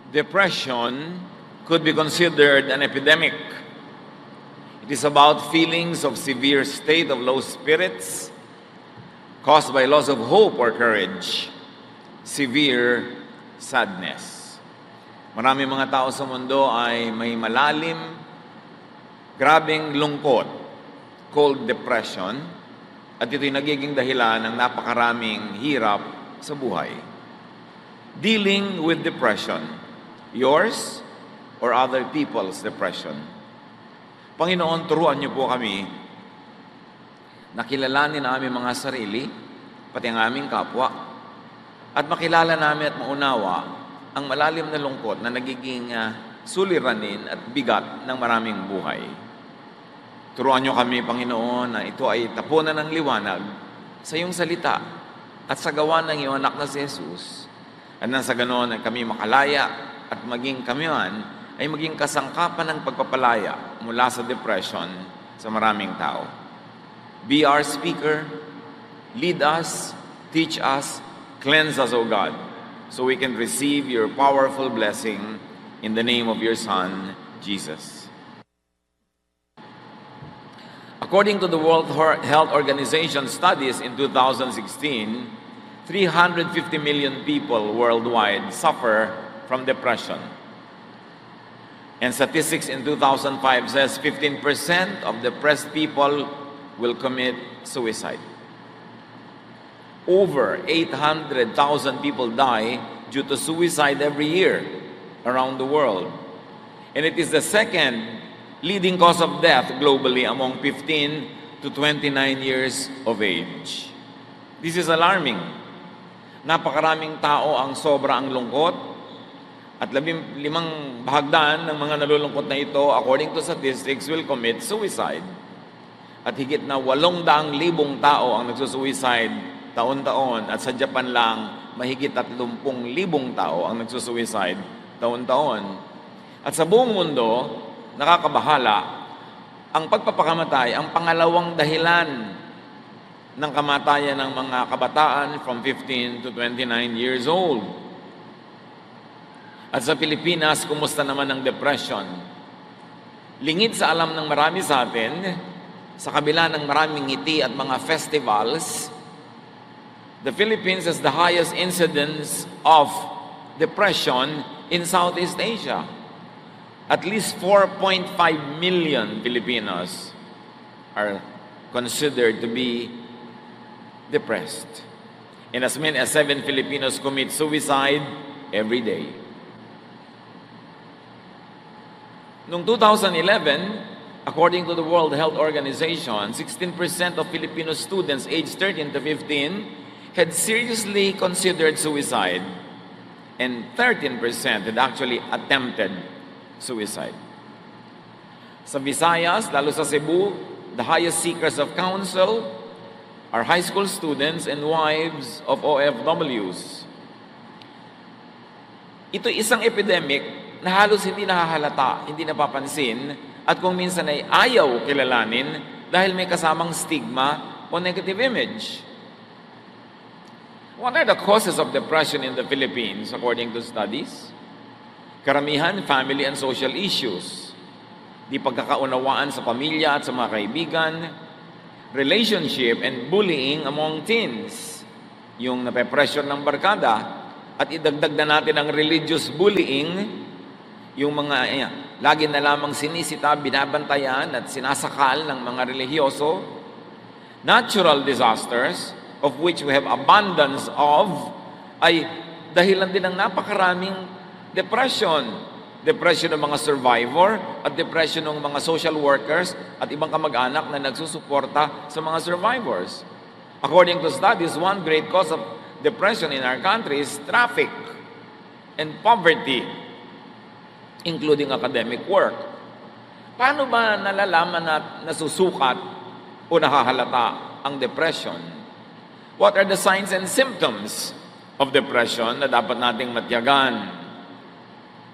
Depression could be considered an epidemic. It is about feelings of severe state of low spirits caused by loss of hope or courage, severe sadness. Marami mga tao sa mundo ay may malalim, grabing lungkot, called depression, at ito'y nagiging dahilan ng napakaraming hirap sa buhay. Dealing with depression, yours or other people's depression. Panginoon, turuan niyo po kami na kilalanin ang aming mga sarili, pati ang aming kapwa, at makilala namin at maunawa ang malalim na lungkot na nagiging suliranin at bigat ng maraming buhay. Turuan niyo kami, Panginoon, na ito ay tapunan ng liwanag sa iyong salita at sa gawa ng iyong anak na si Jesus. At nang sa ganoon ay kami makalaya at maging kami man ay maging kasangkapan ng pagpapalaya mula sa depression sa maraming tao. Be our speaker, lead us, teach us, cleanse us, O God, so we can receive your powerful blessing in the name of your Son, Jesus. According to the World Health Organization studies in 2016, 350 million people worldwide suffer from depression. And statistics in 2005 says 15% of depressed people will commit suicide. Over 800,000 people die due to suicide every year around the world. And it is the second leading cause of death globally among 15 to 29 years of age. This is alarming. Napakaraming tao ang sobra ang lungkot at 15 bahagdan ng mga nalulungkot na ito, according to statistics, will commit suicide. At higit na 800,000 tao ang nagsusuicide taon-taon, at sa Japan lang, mahigit 30,000 tao ang nagsusuicide taon-taon. At sa buong mundo, nakakabahala, ang pagpapakamatay ang pangalawang dahilan ng kamatayan ng mga kabataan from 15 to 29 years old. At sa Pilipinas, kumusta naman ang depression? Lingid sa alam ng marami sa atin, sa kabila ng maraming ngiti at mga festivals, the Philippines has the highest incidence of depression in Southeast Asia. At least 4.5 million Filipinos are considered to be depressed. And as many as 7 Filipinos commit suicide every day. Noong 2011, according to the World Health Organization, 16% of Filipino students aged 13 to 15 had seriously considered suicide, and 13% had actually attempted suicide. Sa Visayas, lalo sa Cebu, the highest seekers of counsel are high school students and wives of OFWs. Ito isang epidemic na halos hindi nahahalata, hindi napapansin, at kung minsan ay ayaw kilalanin dahil may kasamang stigma o negative image. What are the causes of depression in the Philippines according to studies? Karamihan, family and social issues. Di pagkakaunawaan sa pamilya at sa mga kaibigan, relationship and bullying among teens. Yung nape-pressure ng barkada, at idagdag na natin ang religious bullying, yung mga lagi na lamang sinisita, binabantayan at sinasakal ng mga relihiyoso. Natural disasters, of which we have abundance of, ay dahilan din ng napakaraming depression. Depression ng mga survivor at depression ng mga social workers at ibang kamag-anak na nagsusuporta sa mga survivors. According to studies, one great cause of depression in our country is traffic and poverty, including academic work. Paano ba nalalaman at nasusukat o nahahalata ang depression? What are the signs and symptoms of depression na dapat nating matyagan?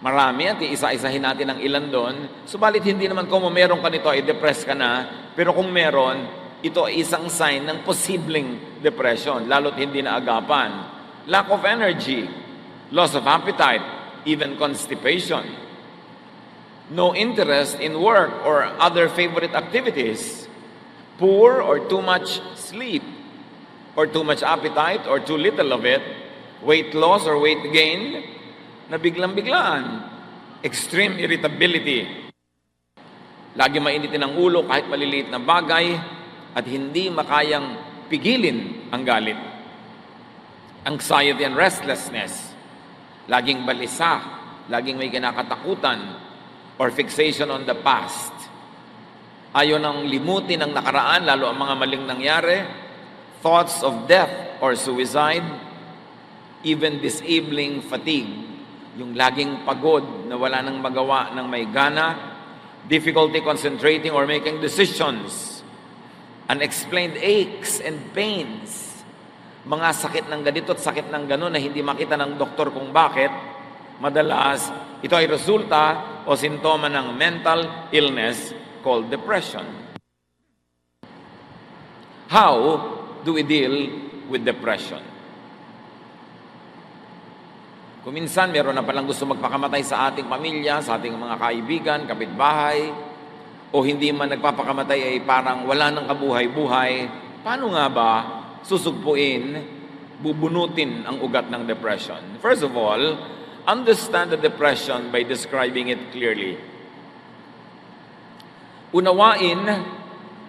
Marami at iisa-isahin natin ang ilan doon. Subalit hindi naman kung meron ka nito ay depressed ka na, pero kung meron, ito ay isang sign ng posibleng depression, lalo't hindi naagapan. Lack of energy, loss of appetite, even constipation. No interest in work or other favorite activities. Poor or too much sleep, or too much appetite or too little of it. Weight loss or weight gain na biglang-biglaan. Extreme irritability. Lagi mainitin ang ulo kahit maliliit na bagay at hindi makayang pigilin ang galit. Anxiety and restlessness. Laging balisa, laging may kinakatakutan or fixation on the past. Ayaw nang limutin ang nakaraan, lalo ang mga maling nangyari. Thoughts of death or suicide. Even disabling fatigue. Yung laging pagod na wala nang magawa ng may gana. Difficulty concentrating or making decisions. Unexplained aches and pains. Mga sakit ng ganito at sakit ng gano'n na hindi makita ng doktor kung bakit. Madalas, ito ay resulta o sintoma ng mental illness called depression. How do we deal with depression? Kung minsan meron na palang gusto magpakamatay sa ating pamilya, sa ating mga kaibigan, kapitbahay, o hindi man nagpapakamatay ay parang wala nang kabuhay-buhay, paano nga ba susugpuin, bubunutin ang ugat ng depression? First of all, understand the depression by describing it clearly. Unawain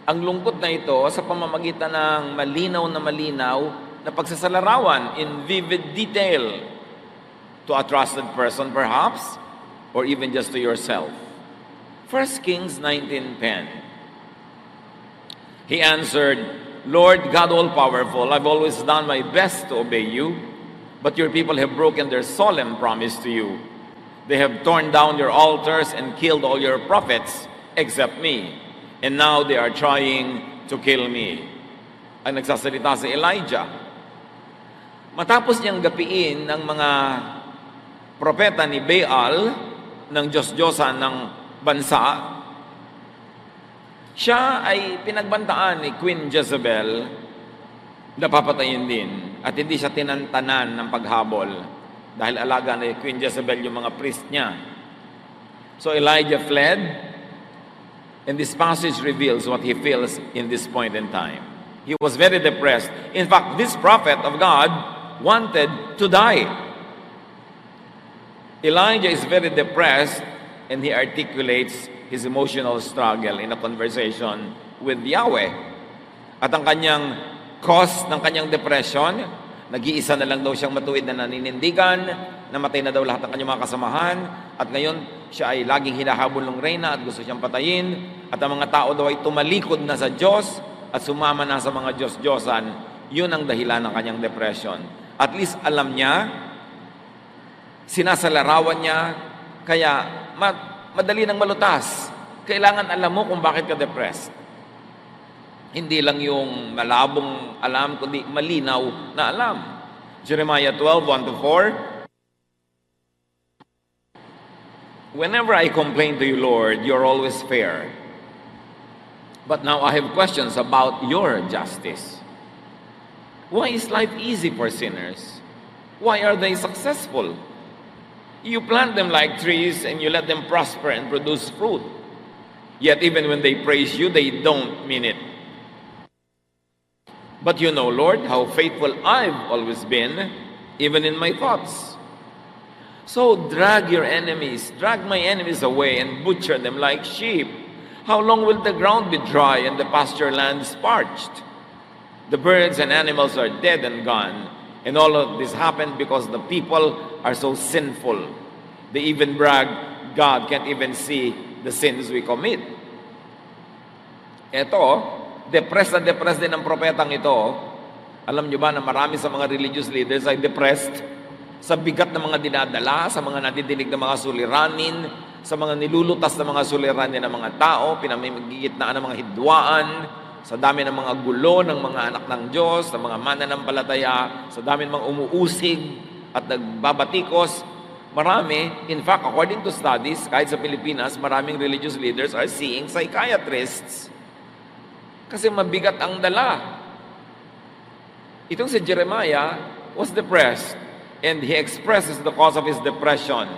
ang lungkot na ito sa pamamagitan ng malinaw na pagsasalarawan in vivid detail to a trusted person perhaps, or even just to yourself. 1 Kings 19:10. He answered, Lord God all-powerful, I've always done my best to obey you, but your people have broken their solemn promise to you. They have torn down your altars and killed all your prophets except me, and now they are trying to kill me. Ang nagsasalita si Elijah. Matapos niyang gapiin ng mga propeta ni Baal, ng Diyos-Diyosan ng bansa, siya ay pinagbantaan ni Queen Jezebel na papatayin din at hindi siya tinantanan ng paghabol dahil alaga ni Queen Jezebel yung mga priest niya. So Elijah fled, and this passage reveals what he feels in this point in time. He was very depressed. In fact, this prophet of God wanted to die. Elijah is very depressed, and he articulates his emotional struggle in a conversation with Yahweh. At ang kanyang cause ng kanyang depression, nag-iisa na lang daw siyang matuwid na naninindigan, namatay na daw lahat ng kanyang mga kasamahan, at ngayon siya ay laging hinahabol ng reyna at gusto siyang patayin, at ang mga tao daw ay tumalikod na sa Diyos at sumama na sa mga Diyos-Diyosan. Yun ang dahilan ng kanyang depression. At least alam niya, sinasalarawan niya, kaya madali nang malutas. Kailangan alam mo kung bakit ka depressed. Hindi lang yung malabong alam, kundi malinaw na alam. Jeremiah 12:1-4. Whenever I complain to you, Lord, you're always fair. But now I have questions about your justice. Why is life easy for sinners? Why are they successful? You plant them like trees and you let them prosper and produce fruit. Yet even when they praise you, they don't mean it. But you know, Lord, how faithful I've always been, even in my thoughts. So drag my enemies away and butcher them like sheep. How long will the ground be dry and the pasture lands parched? The birds and animals are dead and gone. And all of this happened because the people are so sinful. They even brag, God can't even see the sins we commit. Ito, depressed din ang propetang ito. Alam nyo ba na marami sa mga religious leaders ay depressed sa bigat ng mga dinadala, sa mga nadidinig ng mga suliranin, sa mga nilulutas ng mga suliranin ng mga tao, pinamimigitnaan ng mga hidwaan, sa dami ng mga gulo ng mga anak ng Diyos, sa mga mananampalataya, sa dami ng mga umuusig at nagbabatikos. Marami, in fact, according to studies, kahit sa Pilipinas, maraming religious leaders are seeing psychiatrists. Kasi mabigat ang dala. Itong si Jeremiah was depressed, and he expresses the cause of his depression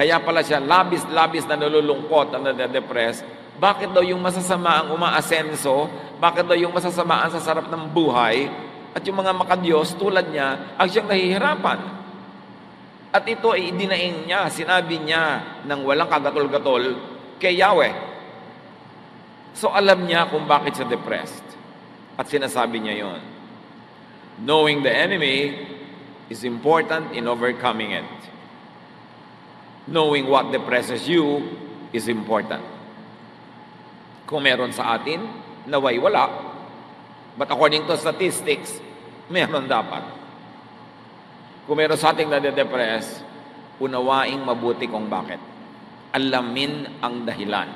Kaya pala siya labis-labis na nalulungkot at nade-depress. Bakit daw yung masasama ang umaasenso? Bakit daw yung masasama ang sa sarap ng buhay? At yung mga makadiyos tulad niya, ang siyang nahihirapan. At ito ay idinaing niya, sinabi niya ng walang kagatol-gatol kay Yahweh. So alam niya kung bakit siya depressed. At sinasabi niya yon. Knowing the enemy is important in overcoming it. Knowing what depresses you is important. Kung meron sa atin, naway wala. But according to statistics, meron dapat. Kung meron sa ating nade-depress, unawaing mabuti kung bakit. Alamin ang dahilan.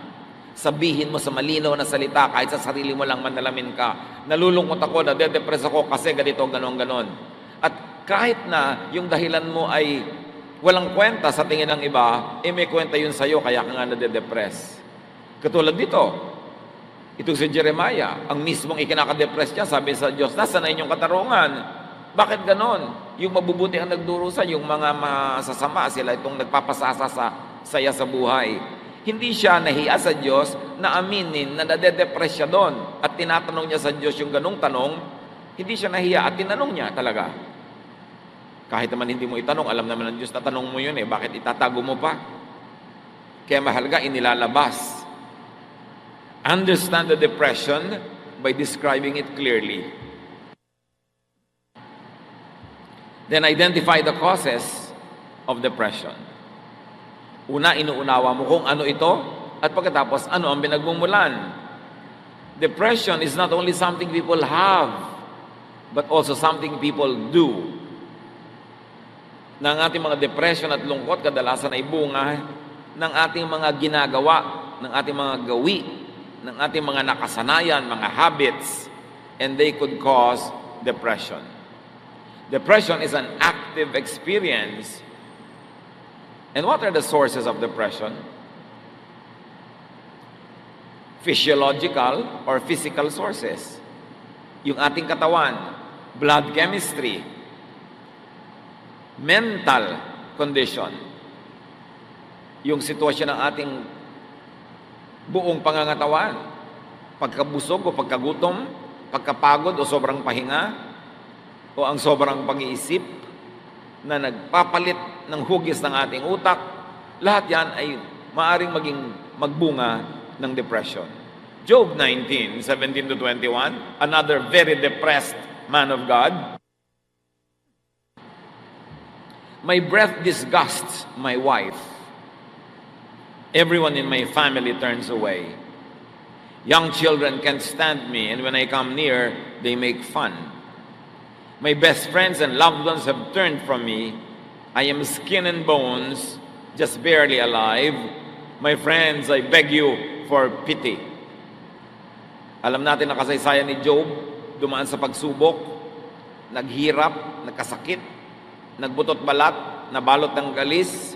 Sabihin mo sa malinaw na salita, kahit sa sarili mo lang manalamin ka, nalulungkot ako, nade-depress ako kasi ganito, ganon. At kahit na yung dahilan mo ay walang kwenta sa tingin ng iba, may kwenta yun sa'yo, kaya ka nga nade-depress. Katulad dito, itong si Jeremiah, ang mismong ikinakadepress niya, sabi sa Diyos, nasa na inyong katarungan? Bakit ganon? Yung mabubuti ang nagdurusa, yung mga masasama, sila itong nagpapasasa sa saya sa buhay. Hindi siya nahiya sa Diyos na aminin na nade-depress siya doon. At tinatanong niya sa Diyos yung ganong tanong, hindi siya nahiya at tinanong niya talaga. Kahit naman hindi mo itanong, alam naman ng Diyos na tanong mo yun bakit itatago mo pa? Kaya mahalaga, inilalabas. Understand the depression by describing it clearly. Then identify the causes of depression. Una, inuunawa mo kung ano ito, at pagkatapos, ano ang pinagmumulan. Depression is not only something people have, but also something people do. Na ang ating mga depression at lungkot, kadalasan ay bunga ng ating mga ginagawa, ng ating mga gawi, ng ating mga nakasanayan, mga habits, and they could cause depression. Depression is an active experience. And what are the sources of depression? Physiological or physical sources. Yung ating katawan, blood chemistry, mental condition, yung sitwasyon ng ating buong pangangatawan, pagkabusog o pagkagutom, pagkapagod o sobrang pahinga, o ang sobrang pag-iisip na nagpapalit ng hugis ng ating utak, lahat yan ay maaring maging magbunga ng depression. Job 19:17-21, another very depressed man of God. My breath disgusts my wife. Everyone in my family turns away. Young children can't stand me, and when I come near, they make fun. My best friends and loved ones have turned from me. I am skin and bones, just barely alive. My friends, I beg you for pity. Alam natin ang kasaysayan ni Job, dumaan sa pagsubok, naghirap, nagkasakit, nagbutot balat, nabalot ng galis,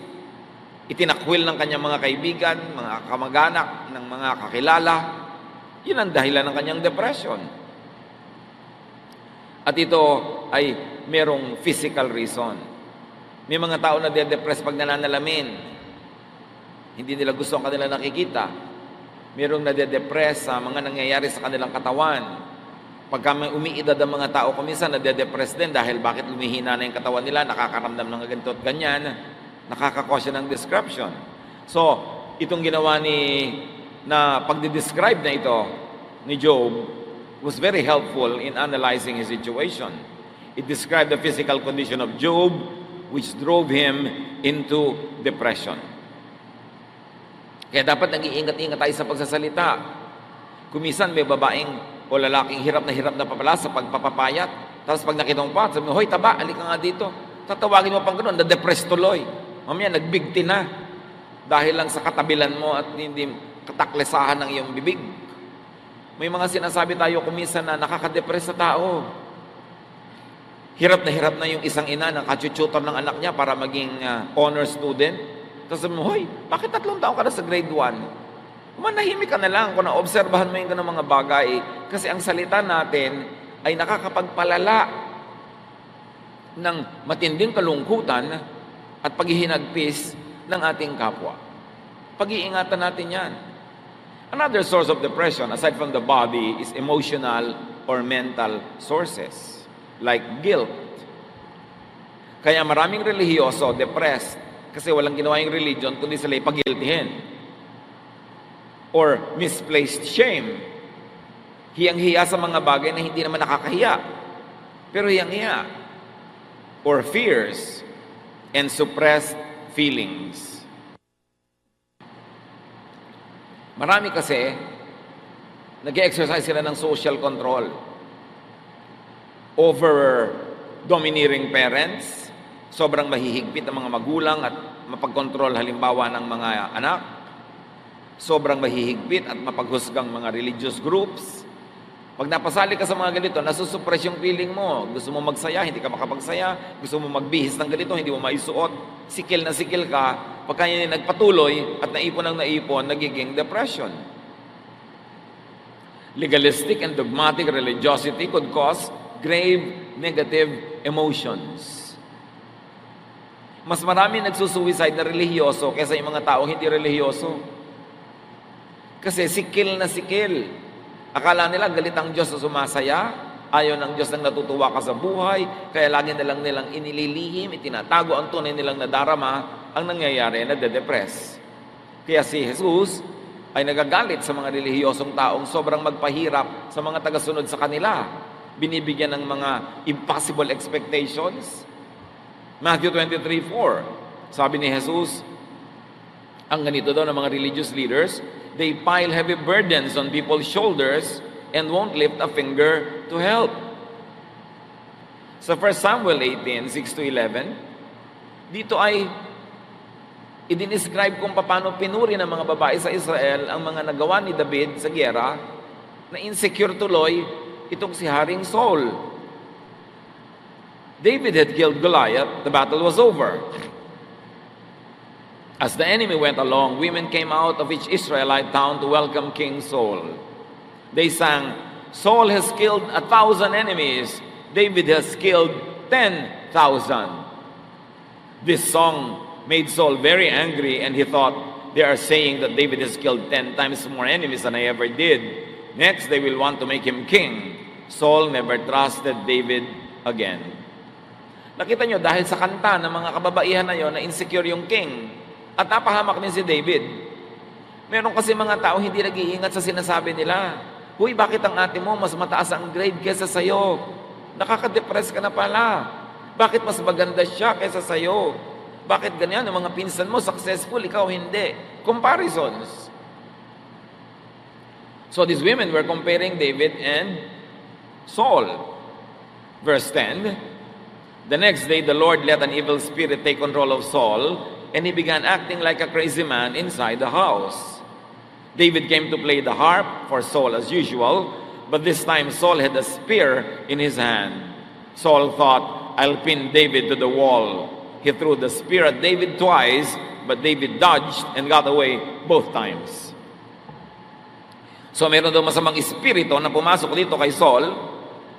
itinakwil ng kanyang mga kaibigan, mga kamag-anak, ng mga kakilala. Yun ang dahilan ng kanyang depression. At ito ay merong physical reason. May mga tao na de-depress pag nananalamin. Hindi nila gusto ang kanilang nakikita. Merong nade-depress sa mga nangyayari sa kanilang katawan. Pagka may umiidad ang mga tao, kuminsan nade-depress din dahil bakit lumihina na yung katawan nila, nakakaramdam ng ganito at ganyan, nakakakosya ng description. So, itong ginawa na pagde-describe na ito ni Job was very helpful in analyzing his situation. It described the physical condition of Job, which drove him into depression. Kaya dapat nag-iingat-ingat tayo sa pagsasalita. Kumisan may babaeng o lalaking hirap na papala sa pagpapapayat. Tapos pag nakita mo pa, sabi mo, hoy taba, alika nga dito. Tatawagin mo pang gano'n, na-depress tuloy. Mamaya, nagbigti na. Dahil lang sa katabilan mo at hindi kataklesahan ng iyong bibig. May mga sinasabi tayo kuminsan na nakaka-depress sa tao. Hirap na yung isang ina na kachuchutor ng anak niya para maging honor student. Tapos sabi mo, hoy, bakit 3 taon ka na sa grade 1? Manahimik ka na lang kung naobserbahan mo yung ganang mga bagay. Kasi ang salita natin ay nakakapagpalala ng matinding kalungkutan at paghihinagpis ng ating kapwa. Pag-iingatan natin yan. Another source of depression, aside from the body, is emotional or mental sources, like guilt. Kaya maraming relihiyoso, depressed, kasi walang ginawa yung religion, kundi sila ipag-guiltihin. Or misplaced shame. Hiyang-hiya sa mga bagay na hindi naman nakakahiya, pero hiyang-hiya. Or fears and suppressed feelings. Marami kasi, nag-exercise sila ng social control over domineering parents, sobrang mahihigpit ng mga magulang at mapagkontrol halimbawa ng mga anak, sobrang mahihigpit at mapaghusgang mga religious groups. Pag napasali ka sa mga ganito, nasusuppress yung feeling mo. Gusto mo magsaya, hindi ka makapagsaya. Gusto mo magbihis ng ganito, hindi mo maisuot. Sikil na sikil ka. Pagka yan nagpatuloy at naipon ng naipon, nagiging depression. Legalistic and dogmatic religiosity could cause grave negative emotions. Mas marami nagsusuicide na relihiyoso kaysa yung mga taong hindi relihiyoso. Kasi sikil na sikil. Akala nila galit ang Diyos na sumasaya, ayaw ng Diyos nang natutuwa ka sa buhay, kaya lagi nilang inililihim, itinatago ang tunay nilang nadarama, ang nangyayari na de-depress. Kaya si Jesus ay nagagalit sa mga relihiyosong taong sobrang magpahirap sa mga tagasunod sa kanila. Binibigyan ng mga impossible expectations. Matthew 23:4, sabi ni Jesus, ang ganito daw ng mga religious leaders, they pile heavy burdens on people's shoulders and won't lift a finger to help. Sa 1 Samuel 18:6-11, dito ay i-describe kung paano pinuri ng mga babae sa Israel ang mga nagawa ni David sa giyera, na insecure tuloy itong si Haring Saul. David had killed Goliath, the battle was over. As the enemy went along, women came out of each Israelite town to welcome King Saul. They sang, Saul has killed 1,000 enemies, David has killed 10,000. This song made Saul very angry, and he thought, they are saying that David has killed 10 times more enemies than I ever did. Next, they will want to make him king. Saul never trusted David again. Nakita nyo, dahil sa kanta ng mga kababaihan na yon, na insecure yung king, at napahamak din si David. Meron kasi mga tao hindi nag-iingat sa sinasabi nila. Huy, bakit ang ate mo mas mataas ang grade kaysa sa'yo? Nakaka-depress ka na pala. Bakit mas maganda siya kaysa sa'yo? Bakit ganyan? Yung mga pinsan mo successful, ikaw hindi. Comparisons. So these women were comparing David and Saul. Verse 10, the next day the Lord let an evil spirit take control of Saul, and he began acting like a crazy man inside the house. David came to play the harp for Saul as usual, but this time Saul had a spear in his hand. Saul thought, I'll pin David to the wall. He threw the spear at David twice, but David dodged and got away both times. So meron daw masamang espiritu na pumasok dito kay Saul,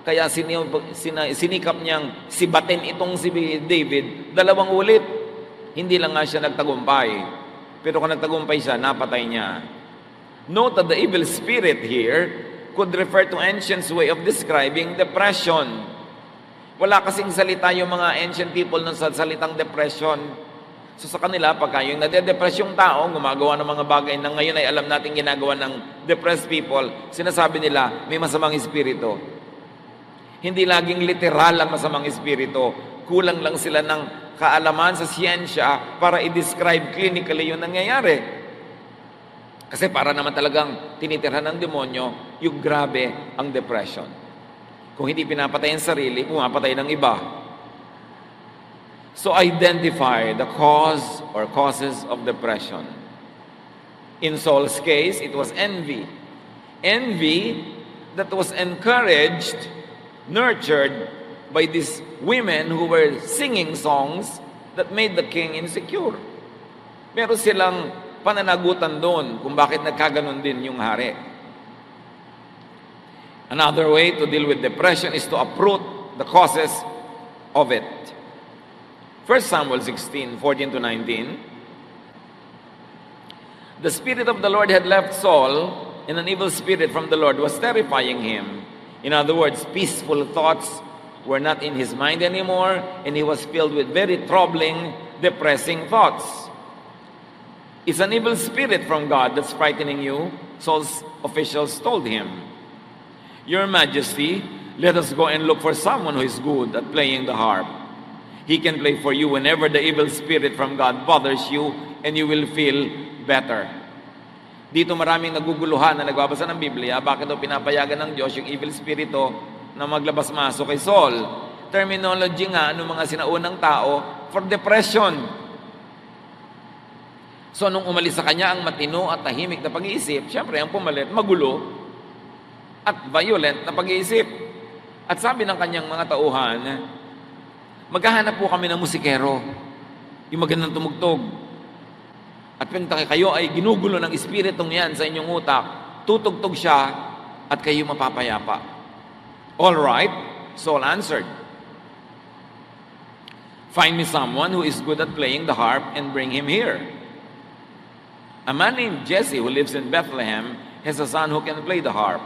kaya sinikap niyang sibatin itong si David 2 ulit. Hindi lang nga siya nagtagumpay. Pero kung nagtagumpay siya, napatay niya. Note that the evil spirit here could refer to ancient way of describing depression. Wala kasing salita yung mga ancient people ng salitang depression. So sa kanila, pagka yung nade-depress yung tao, gumagawa ng mga bagay na ngayon ay alam natin ginagawa ng depressed people, sinasabi nila, may masamang espiritu. Hindi laging literal ang masamang espiritu. Kulang lang sila ng kaalaman sa siyensya para i-describe clinically yung nangyayari. Kasi para naman talagang tinitirhan ng demonyo, yung grabe ang depression. Kung hindi pinapatay ang sarili, pumapatay ng iba. So identify the cause or causes of depression. In Saul's case, it was envy. Envy that was encouraged, nurtured by these women who were singing songs that made the king insecure. Meron silang pananagutan doon kung bakit nagkaganon din yung hari. Another way to deal with depression is to uproot the causes of it. 1 Samuel 16:14-19, The Spirit of the Lord had left Saul, and an evil spirit from the Lord was terrifying him. In other words, peaceful thoughts were not in his mind anymore, and he was filled with very troubling, depressing thoughts. It's an evil spirit from God that's frightening you, Saul's officials told him. Your Majesty, let us go and look for someone who is good at playing the harp. He can play for you whenever the evil spirit from God bothers you, and you will feel better. Dito maraming naguguluhan na nagbabasa ng Biblia, bakit daw pinapayagan ng Diyos yung evil spirito na maglabas-masok kay Saul? Terminology nga ng mga sinaunang tao for depression. So nung umalis sa kanya ang matino at tahimik na pag-iisip, syempre ang pumalit, magulo at violent na pag-iisip. At sabi ng kanyang mga tauhan, maghahanap po kami ng musikero, yung magandang tumugtog. At pagka kayo ay ginugulo ng espiritong yan sa inyong utak, tutugtog siya at kayo mapapayapa. All right, Saul answered. Find me someone who is good at playing the harp and bring him here. A man named Jesse who lives in Bethlehem has a son who can play the harp,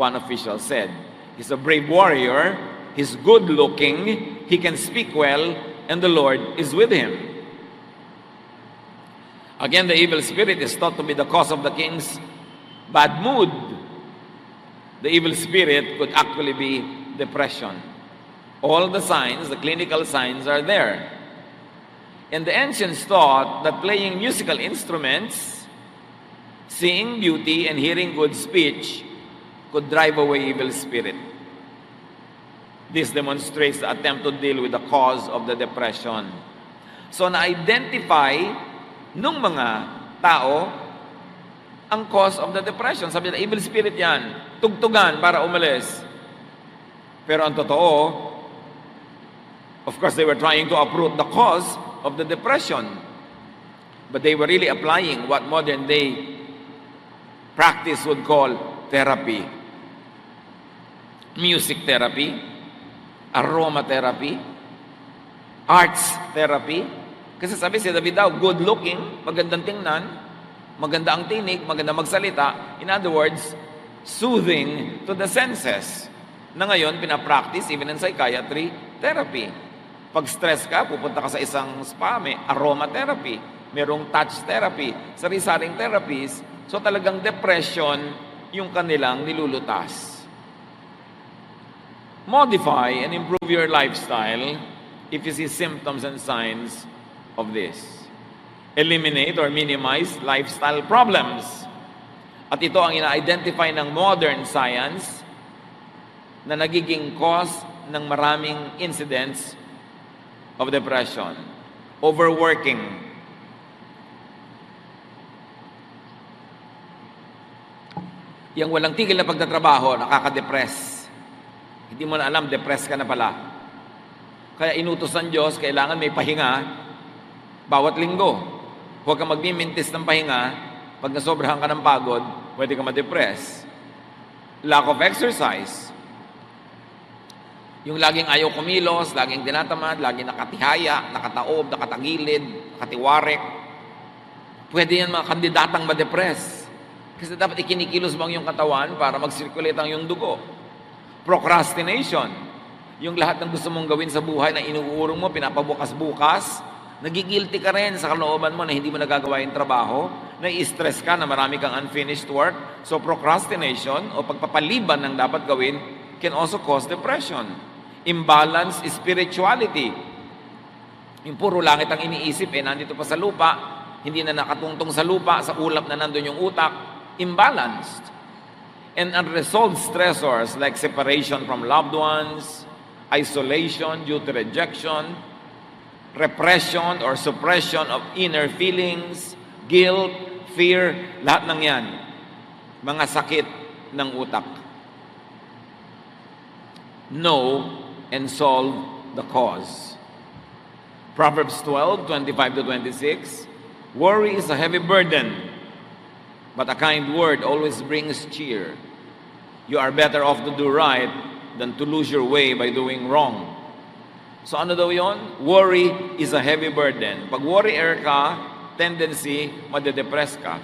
one official said. He's a brave warrior, he's good-looking, he can speak well, and the Lord is with him. Again, the evil spirit is thought to be the cause of the king's bad mood. The evil spirit could actually be depression. All the signs, the clinical signs are there. And the ancients thought that playing musical instruments, seeing beauty, and hearing good speech could drive away evil spirit. This demonstrates the attempt to deal with the cause of the depression. So na-identify nung mga tao ang cause of the depression. Sabi nila, evil spirit yan. Tugtugan para umalis. Pero ang totoo, of course, they were trying to uproot the cause of the depression. But they were really applying what modern day practice would call therapy. Music therapy, aromatherapy, arts therapy. Kasi sabi si David daw, good looking, magandang tingnan, maganda ang tinig, maganda magsalita. In other words, soothing to the senses. Na ngayon, pinapractice, even in psychiatry, therapy. Pag stress ka, pupunta ka sa isang spa, may aromatherapy, merong touch therapy, sari-saring therapies. So talagang depression yung kanilang nilulutas. Modify and improve your lifestyle if you see symptoms and signs of this. Eliminate or minimize lifestyle problems. At ito ang ina-identify ng modern science na nagiging cause ng maraming incidents of depression. Overworking. Yang walang tigil na pagtatrabaho, nakaka-depress. Hindi mo na alam, depressed ka na pala. Kaya inutos ng Diyos, kailangan may pahinga bawat linggo. Huwag kang magmimintis ng pahinga. Pag nasobrahan ka ng pagod, pwede ka ma-depress. Lack of exercise. Yung laging ayaw kumilos, laging tinatamad, laging nakatihaya, nakataob, nakatagilid, nakatiwarek. Pwede yan mga kandidatang ma-depress. Kasi dapat ikinikilos mo ang iyong katawan para mag-circulate ang iyong dugo. Procrastination. Yung lahat ng gusto mong gawin sa buhay na inuurong mo, pinapabukas-bukas, nagigilty ka rin sa kalooban mo na hindi mo nagagawa yung trabaho, nai-stress ka na marami kang unfinished work. So procrastination o pagpapaliban ng dapat gawin can also cause depression. Imbalance spirituality. Yung puro langit ang iniisip, nandito pa sa lupa, hindi na nakatungtong sa lupa, sa ulap na nandun yung utak, imbalanced. And unresolved stressors like separation from loved ones, isolation due to rejection, repression or suppression of inner feelings, guilt, fear, lahat ng yan, mga sakit ng utak. Know and solve the cause. Proverbs 12:25-26, worry is a heavy burden, but a kind word always brings cheer. You are better off to do right than to lose your way by doing wrong. So ano daw yon? Worry is a heavy burden. Pag worrier ka, tendency, madedepress ka.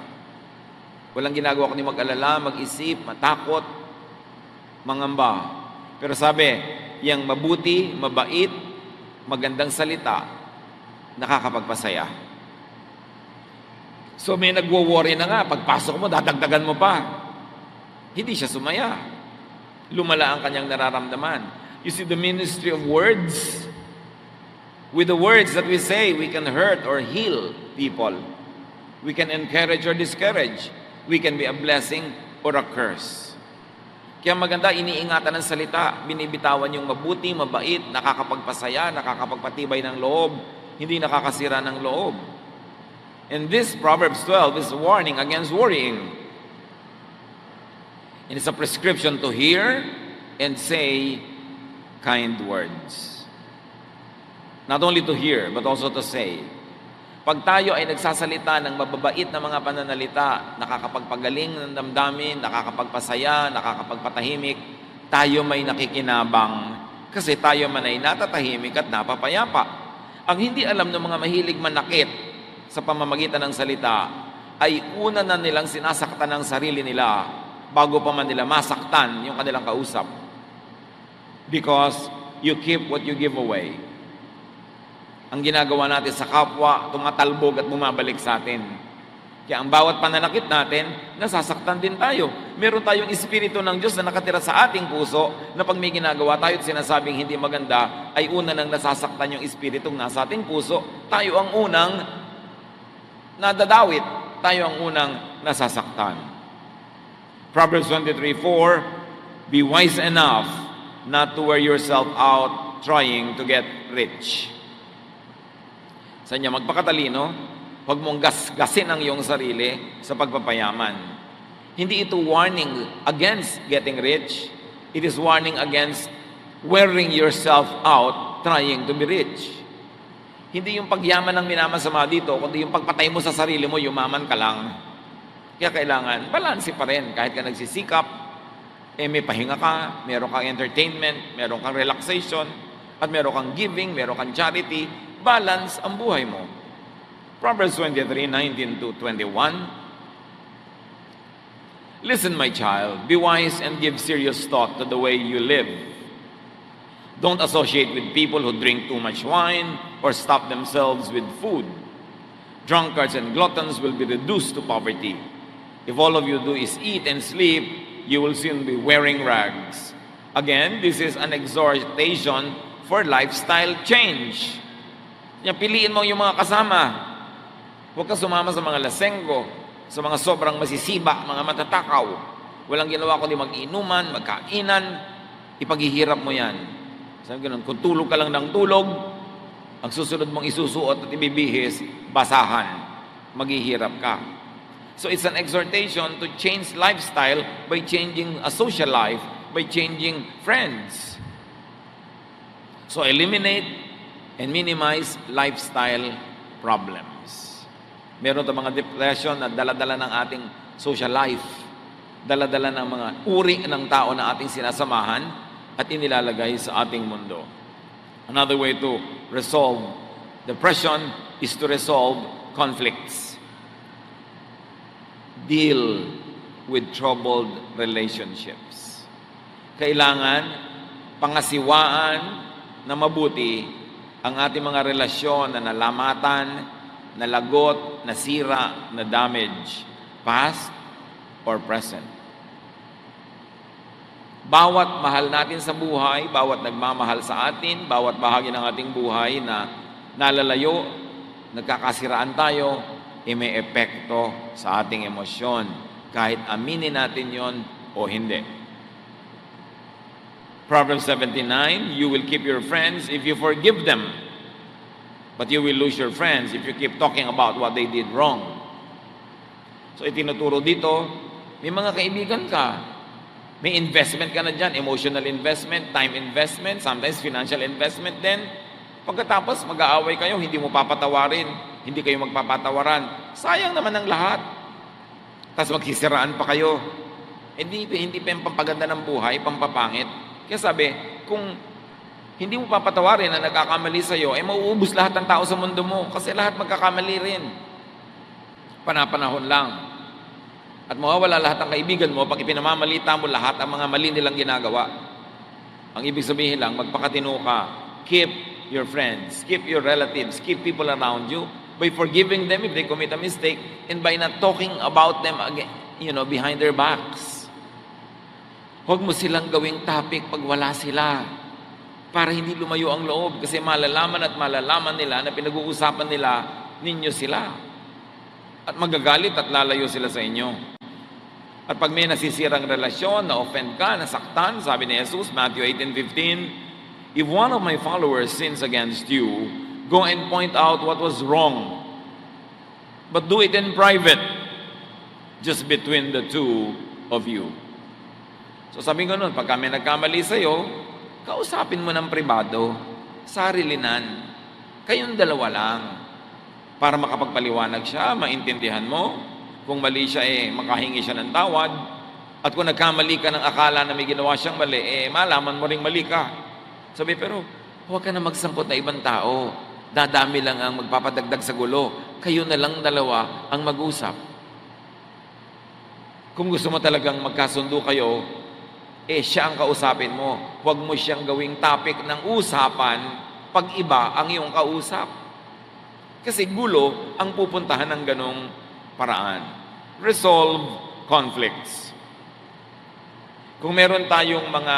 Walang ginagawa kundi mag-alala, mag-isip, matakot, mangamba. Pero sabi, yang mabuti, mabait, magandang salita, nakakapagpasaya. So may nagwo-worry na nga, pagpasok mo, dadagdagan mo pa. Hindi siya sumaya. Lumala ang kanyang nararamdaman. You see the ministry of words? With the words that we say, we can hurt or heal people. We can encourage or discourage. We can be a blessing or a curse. Kaya maganda, iniingatan ng salita, binibitawan yung mabuti, mabait, nakakapagpasaya, nakakapagpatibay ng loob, hindi nakakasira ng loob. And this Proverbs 12 is a warning against worrying. And it's a prescription to hear and say kind words. Not only to hear, but also to say. Pag tayo ay nagsasalita ng mababait na mga pananalita, nakakapagpagaling ng damdamin, nakakapagpasaya, nakakapagpatahimik, tayo may nakikinabang kasi tayo man ay natatahimik at napapayapa. Ang hindi alam ng mga mahilig manakit sa pamamagitan ng salita ay una na nilang sinasaktan ng sarili nila bago pa man nila masaktan yung kanilang kausap. Because you keep what you give away. Ang ginagawa natin sa kapwa, tumatalbog at bumabalik sa atin. Kaya ang bawat pananakit natin, nasasaktan din tayo. Meron tayong Espiritu ng Diyos na nakatira sa ating puso na pag may ginagawa tayo at sinasabing hindi maganda, ay una nang nasasaktan yung Espiritong nasa ating puso. Tayo ang unang nadadawit. Tayo ang unang nasasaktan. Proverbs 23:4, be wise enough not to wear yourself out trying to get rich. Sa niya, magpakatalino, huwag mong gasgasin ang iyong sarili sa pagpapayaman. Hindi ito warning against getting rich. It is warning against wearing yourself out trying to be rich. Hindi yung pagyaman ang minamasama dito, kundi yung pagpatay mo sa sarili mo, yumaman ka lang. Kaya kailangan, balanse pa rin. Kahit ka nagsisikap, may pahinga ka, meron kang entertainment, meron kang relaxation, at meron kang giving, meron kang charity, balance ang buhay mo. Proverbs 23:19-21. Listen, my child, be wise and give serious thought to the way you live. Don't associate with people who drink too much wine or stuff themselves with food. Drunkards and gluttons will be reduced to poverty. If all of you do is eat and sleep, you will soon be wearing rags. Again, this is an exhortation for lifestyle change. Yan, piliin mo yung mga kasama. Huwag ka sumama sa mga lasenggo, sa mga sobrang masisiba, mga matatakaw. Walang ginawa kundi mag-inuman, magkainan, ipaghihirap mo yan. Sabi ganun, kung tulog ka lang ng tulog, ang susunod mong isusuot at ibibihis, basahan, maghihirap ka. So it's an exhortation to change lifestyle by changing a social life, by changing friends. So eliminate and minimize lifestyle problems. Meron tayong mga depression na dala-dala ng ating social life, dala-dala ng mga uri ng tao na ating sinasamahan at inilalagay sa ating mundo. Another way to resolve depression is to resolve conflicts. Deal with troubled relationships. Kailangan pangasiwaan na mabuti ang ating mga relasyon na nalamatan, nalagot, nasira, na damage, past or present. Bawat mahal natin sa buhay, bawat nagmamahal sa atin, bawat bahagi ng ating buhay na nalalayo, nagkakasiraan tayo, may epekto sa ating emosyon, kahit aminin natin yon o hindi. Proverbs 17:9, you will keep your friends if you forgive them, but you will lose your friends if you keep talking about what they did wrong. So itinuturo dito, may mga kaibigan ka, may investment ka na dyan, emotional investment, time investment, sometimes financial investment din. Pagkatapos mag-aaway kayo, hindi mo papatawarin, hindi kayo magpapatawaran. Sayang naman ang lahat. Tapos magsisiraan pa kayo. Hindi pa yung pampaganda ng buhay, pampapangit. Kaya sabi, kung hindi mo papatawarin na nagkakamali sa'yo, mauubos lahat ng tao sa mundo mo kasi lahat magkakamali rin. Panapanahon lang. At mawawala lahat ng kaibigan mo pag ipinamamalita mo lahat ang mga mali nilang ginagawa. Ang ibig sabihin lang, magpakatino ka. Keep your friends, keep your relatives, keep people around you by forgiving them if they commit a mistake and by not talking about them again, behind their backs. Huwag mo silang gawing topic pag wala sila para hindi lumayo ang loob kasi malalaman at malalaman nila na pinag-uusapan nila ninyo sila. At magagalit at lalayo sila sa inyo. At pag may nasisirang relasyon, na-offend ka, nasaktan, sabi ni Jesus, Matthew 18:15, if one of my followers sins against you, go and point out what was wrong. But do it in private, just between the two of you. So sabi ko nun, pag kami nagkamali sa'yo, kausapin mo ng pribado, sarilinan, kayong dalawa lang, para makapagpaliwanag siya, maintindihan mo. Kung mali siya, makahingi siya ng tawad. At kung nagkamali ka ng akala na may ginawa siyang mali, malaman mo ring mali ka. Sabi, pero huwag ka na magsangkot na ibang tao. Dadami lang ang magpapadagdag sa gulo. Kayo na lang dalawa ang mag-usap. Kung gusto mo talagang magkasundo kayo, siya ang kausapin mo. Huwag mo siyang gawing topic ng usapan pag iba ang iyong kausap. Kasi gulo ang pupuntahan ng ganong paraan. Resolve conflicts. Kung meron tayong mga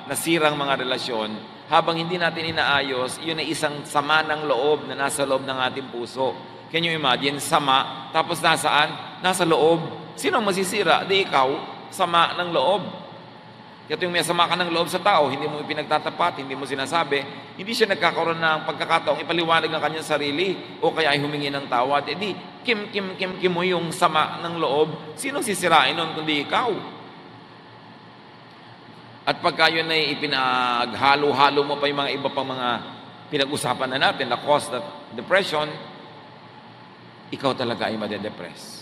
nasirang mga relasyon, habang hindi natin inaayos, yun ay isang sama ng loob na nasa loob ng ating puso. Can you imagine? Sama, tapos nasaan? Nasa loob. Sino ang masisira? Di ikaw, sama ng loob. Kaya yung may sama ka ng loob sa tao, hindi mo ipinagtatapat, hindi mo sinasabi, hindi siya nagkakaroon ng pagkakataong ipaliwanag ng kanyang sarili o kaya ay humingi ng tawad. Di, kim mo yung sama ng loob. Sino sisirain nun kundi ikaw? At pagka yun ay ipinaghalo-halo mo pa yung mga iba pang mga pinag-usapan na natin, na cause that depression, ikaw talaga ay madedepress.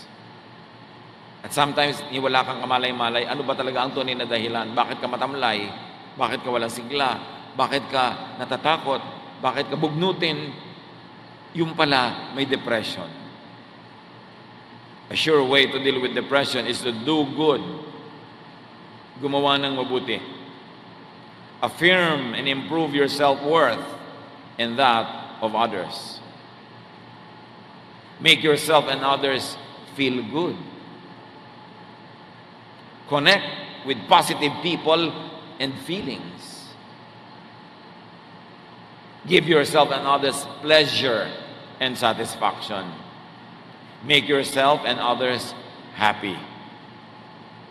At sometimes, wala kang kamalay-malay, ano ba talaga ang tunay na dahilan? Bakit ka matamlay? Bakit ka walang sigla? Bakit ka natatakot? Bakit ka bugnutin? Yung pala, may depression. A sure way to deal with depression is to do good. Gumawa ng mabuti. Affirm and improve your self-worth and that of others. Make yourself and others feel good. Connect with positive people and feelings. Give yourself and others pleasure and satisfaction. Make yourself and others happy.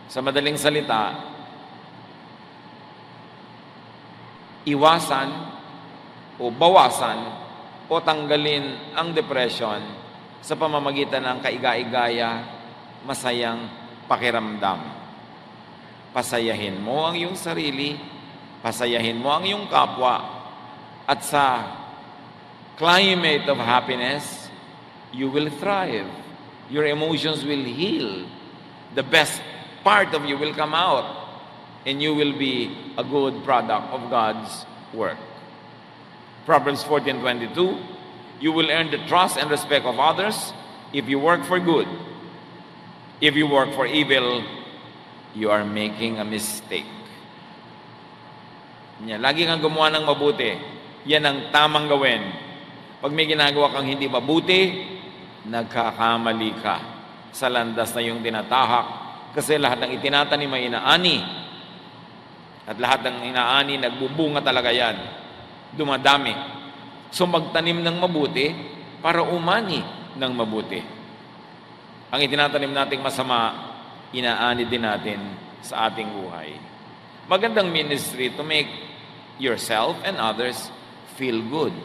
Sa madaling salita, iwasan o bawasan o tanggalin ang depression sa pamamagitan ng kaiga-igaya, masayang pakiramdam. Pasayahin mo ang iyong sarili, pasayahin mo ang iyong kapwa, at sa climate of happiness, you will thrive. Your emotions will heal. The best part of you will come out, and you will be a good product of God's work. Proverbs 14:22, you will earn the trust and respect of others if you work for good. If you work for evil, you are making a mistake. Lagi kang gumawa ng mabuti. Yan ang tamang gawin. Pag may ginagawa kang hindi mabuti, nagkakamali ka sa landas na yung tinatahak. Kasi lahat ng itinatanim ay inaani. At lahat ng inaani, nagbubunga talaga yan. Dumadami. So magtanim ng mabuti para umani ng mabuti. Ang itinatanim nating masama, inaani din natin sa ating buhay. Magandang ministry to make yourself and others feel good,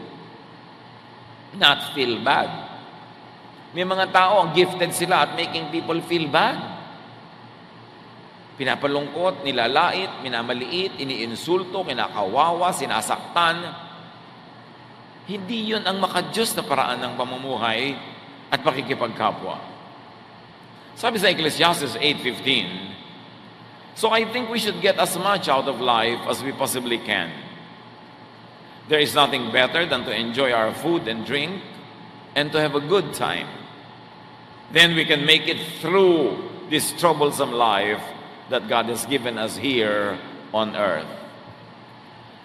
not feel bad. May mga tao, gifted sila at making people feel bad. Pinapalungkot, nilalait, minamaliit, iniinsulto, kinakawawa, sinasaktan. Hindi yun ang makadiyos na paraan ng pamumuhay at pakikipagkapwa. Sabi sa Ecclesiastes 8:15, so I think we should get as much out of life as we possibly can. There is nothing better than to enjoy our food and drink and to have a good time. Then we can make it through this troublesome life that God has given us here on earth.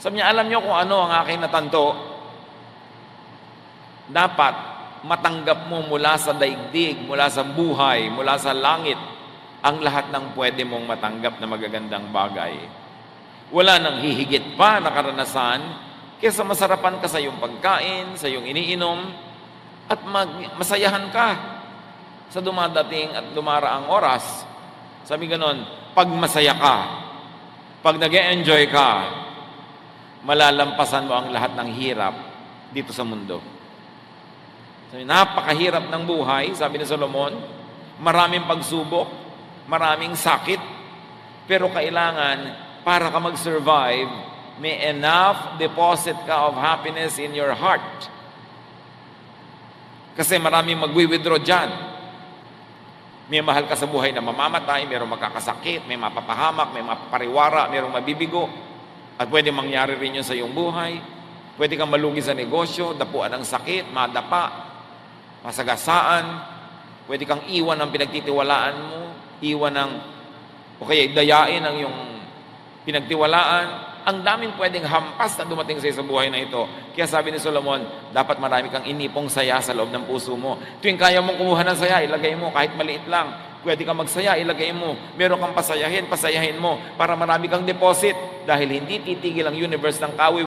Sabi niya, alam niyo kung ano ang aking natanto? Dapat matanggap mo mula sa daigdig, mula sa buhay, mula sa langit, ang lahat ng pwede mong matanggap na magagandang bagay. Wala nang hihigit pa na karanasan kaysa masarapan ka sa iyong pagkain, sa iyong iniinom, at masayahan ka sa dumadating at dumaraang oras. Sabi ganon, pag masaya ka, pag nag-e-enjoy ka, malalampasan mo ang lahat ng hirap dito sa mundo. Sabi, napakahirap ng buhay, sabi ni Solomon, maraming pagsubok, maraming sakit, pero kailangan, para ka mag-survive, may enough deposit ka of happiness in your heart. Kasi maraming magwi-withdraw dyan. May mahal ka sa buhay na mamamatay, mayroong magkakasakit, may mapapahamak, may mapapariwara, mayroong mabibigo, at pwede mangyari rin yun sa iyong buhay. Pwede kang malugi sa negosyo, dapuan ng sakit, madapa, masagasaan, pwede kang iwan ng pinagtitiwalaan mo, iwan ng, o kaya dayain ang iyong pinagtiwalaan. Ang daming pwedeng hampas na dumating sa buhay na ito. Kaya sabi ni Solomon, dapat marami kang inipong saya sa loob ng puso mo. Tuwing kaya mong kumuha ng saya, ilagay mo kahit maliit lang. Pwede kang magsaya, ilagay mo. Meron kang pasayahin, pasayahin mo para marami kang deposit. Dahil hindi titigil ang universe ng kawi.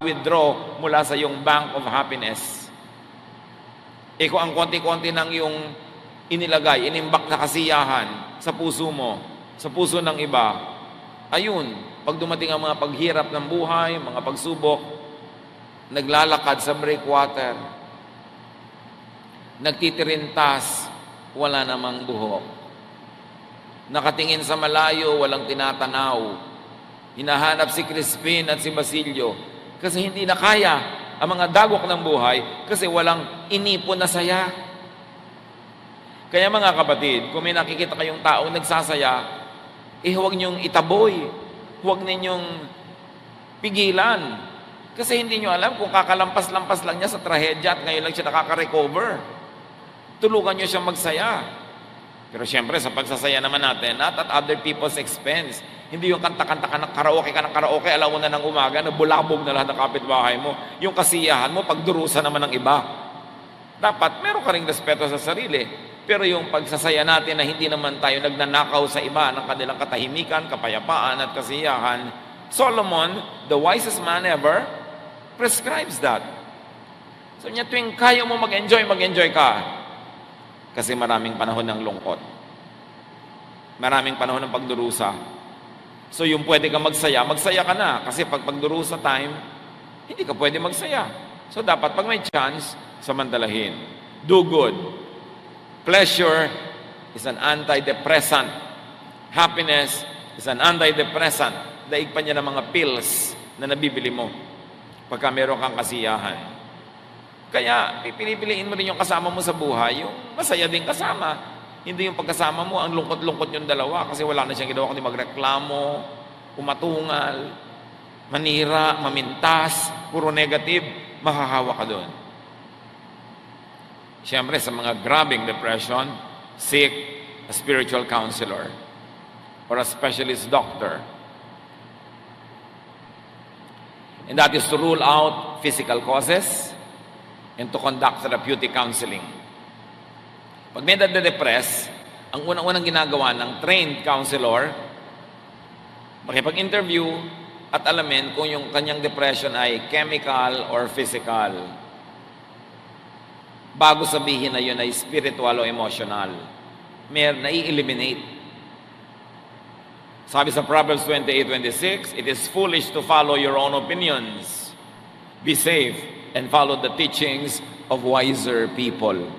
Withdraw mula sa iyong bank of happiness. Kung ang konti-konti ng iyong inilagay, inimbak na kasiyahan sa puso mo, sa puso ng iba, ayun, pag dumating ang mga paghirap ng buhay, mga pagsubok, naglalakad sa breakwater, nagtitirintas, wala namang buhok. Nakatingin sa malayo, walang tinatanaw. Hinahanap si Crispin at si Basilio kasi hindi na kaya ang mga dagok ng buhay kasi walang inipon na saya. Kaya mga kapatid, kung may nakikita kayong taong nagsasaya, huwag niyong itaboy, huwag ninyong pigilan. Kasi hindi niyo alam kung kakalampas-lampas lang niya sa trahedya at ngayon lang siya nakaka-recover. Tulungan niyo siyang magsaya. Pero siyempre, sa pagsasaya naman natin, not at other people's expense. Hindi yung kanta-kanta ka ng karaoke, alauna ng umaga, nabulabog na lahat ng kapitbahay mo. Yung kasiyahan mo, pagdurusa naman ng iba. Dapat, meron ka ring respeto sa sarili. Pero yung pagsasaya natin na hindi naman tayo nagnanakaw sa iba ng kanilang katahimikan, kapayapaan at kasiyahan, Solomon, the wisest man ever, prescribes that. So niya, tuwing kaya mo mag-enjoy ka. Kasi maraming panahon ng lungkot. Maraming panahon ng pagdurusa. So yung pwede ka magsaya ka na. Kasi pag pagdurusa time, hindi ka pwede magsaya. So dapat pag may chance, samantalahin. Do good. Pleasure is an antidepressant. Happiness is an antidepressant. Daig pa niya ng mga pills na nabibili mo pagka meron kang kasiyahan. Kaya, pinipiliin mo rin yung kasama mo sa buhay, yung masaya din kasama. Hindi yung pagkasama mo, ang lungkot-lungkot yung dalawa kasi wala na siyang ginawa kundi magreklamo, umatungal, manira, mamintas, puro negative, mahahawa ka doon. Siyempre, sa mga grabbing depression, seek a spiritual counselor or a specialist doctor. And that is to rule out physical causes and to conduct therapeutic counseling. Pag may nade-depress, ang unang-unang ginagawa ng trained counselor, makipag-interview at alamin kung yung kanyang depression ay chemical or physical. Bago sabihin na yun ay spiritual o emotional. Nai-eliminate. Sabi sa Proverbs 28:26, it is foolish to follow your own opinions. Be safe and follow the teachings of wiser people.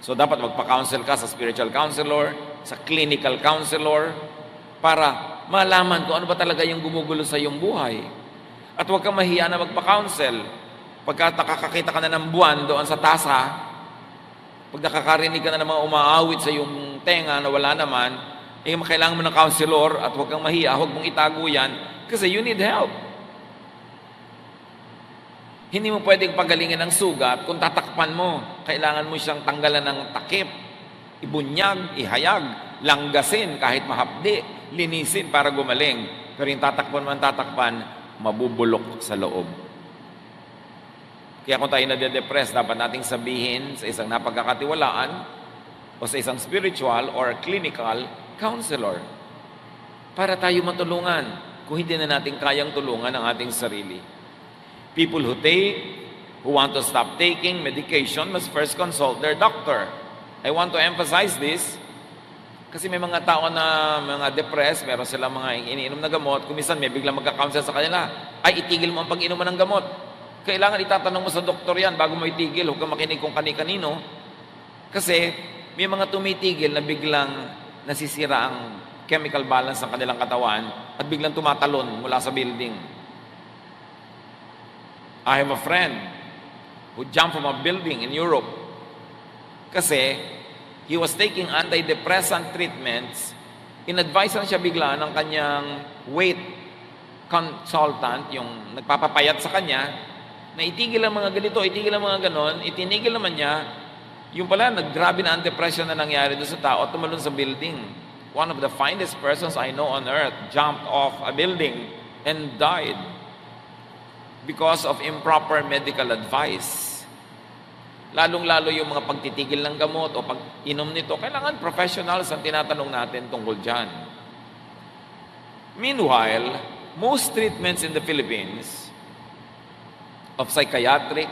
So dapat magpa-counsel ka sa spiritual counselor, sa clinical counselor, para malaman kung ano ba talaga yung gumugulo sa iyong buhay. At huwag kang mahiya na magpa-counsel. Pagka nakakakita ka na ng buwan doon sa tasa, pag nakakarinig ka na ng mga umaawit sa iyong tenga na wala naman, kailangan mo ng counselor at huwag kang mahiya, huwag mong itago yan kasi you need help. Hindi mo pwedeng pagalingin ang sugat kung tatakpan mo. Kailangan mo siyang tanggalan ng takip, ibunyag, ihayag, langgasin kahit mahapdi, linisin para gumaling. Pero yung tatakpan, mabubulok sa loob. Kaya kung tayo nade-depress, dapat nating sabihin sa isang napagkakatiwalaan o sa isang spiritual or clinical counselor para tayo matulungan kung hindi na natin kayang tulungan ang ating sarili. People who want to stop taking medication must first consult their doctor. I want to emphasize this kasi may mga tao na mga depressed, meron silang mga iniinom na gamot, kung minsan may biglang magka-counsel sa kanila, ay itigil mo ang pag-inom ng gamot. Kailangan itatanong mo sa doktor yan bago mo itigil, huwag kang makinig kung kani-kanino. Kasi may mga tumitigil na biglang nasisira ang chemical balance ng kanilang katawan at biglang tumatalon mula sa building. I have a friend who jumped from a building in Europe kasi he was taking antidepressant treatments. In-advise lang siya bigla ng kanyang weight consultant, yung nagpapapayat sa kanya, na itigil ang mga ganito, itigil ang mga ganon, itinigil naman niya, yung pala, naggrabe na ang depression na nangyari doon sa tao at tumalon sa building. One of the finest persons I know on earth jumped off a building and died because of improper medical advice. Lalong-lalo yung mga pagtitigil ng gamot o pag-inom nito, kailangan professionals ang tinatanong natin tungkol dyan. Meanwhile, most treatments in the Philippines of psychiatric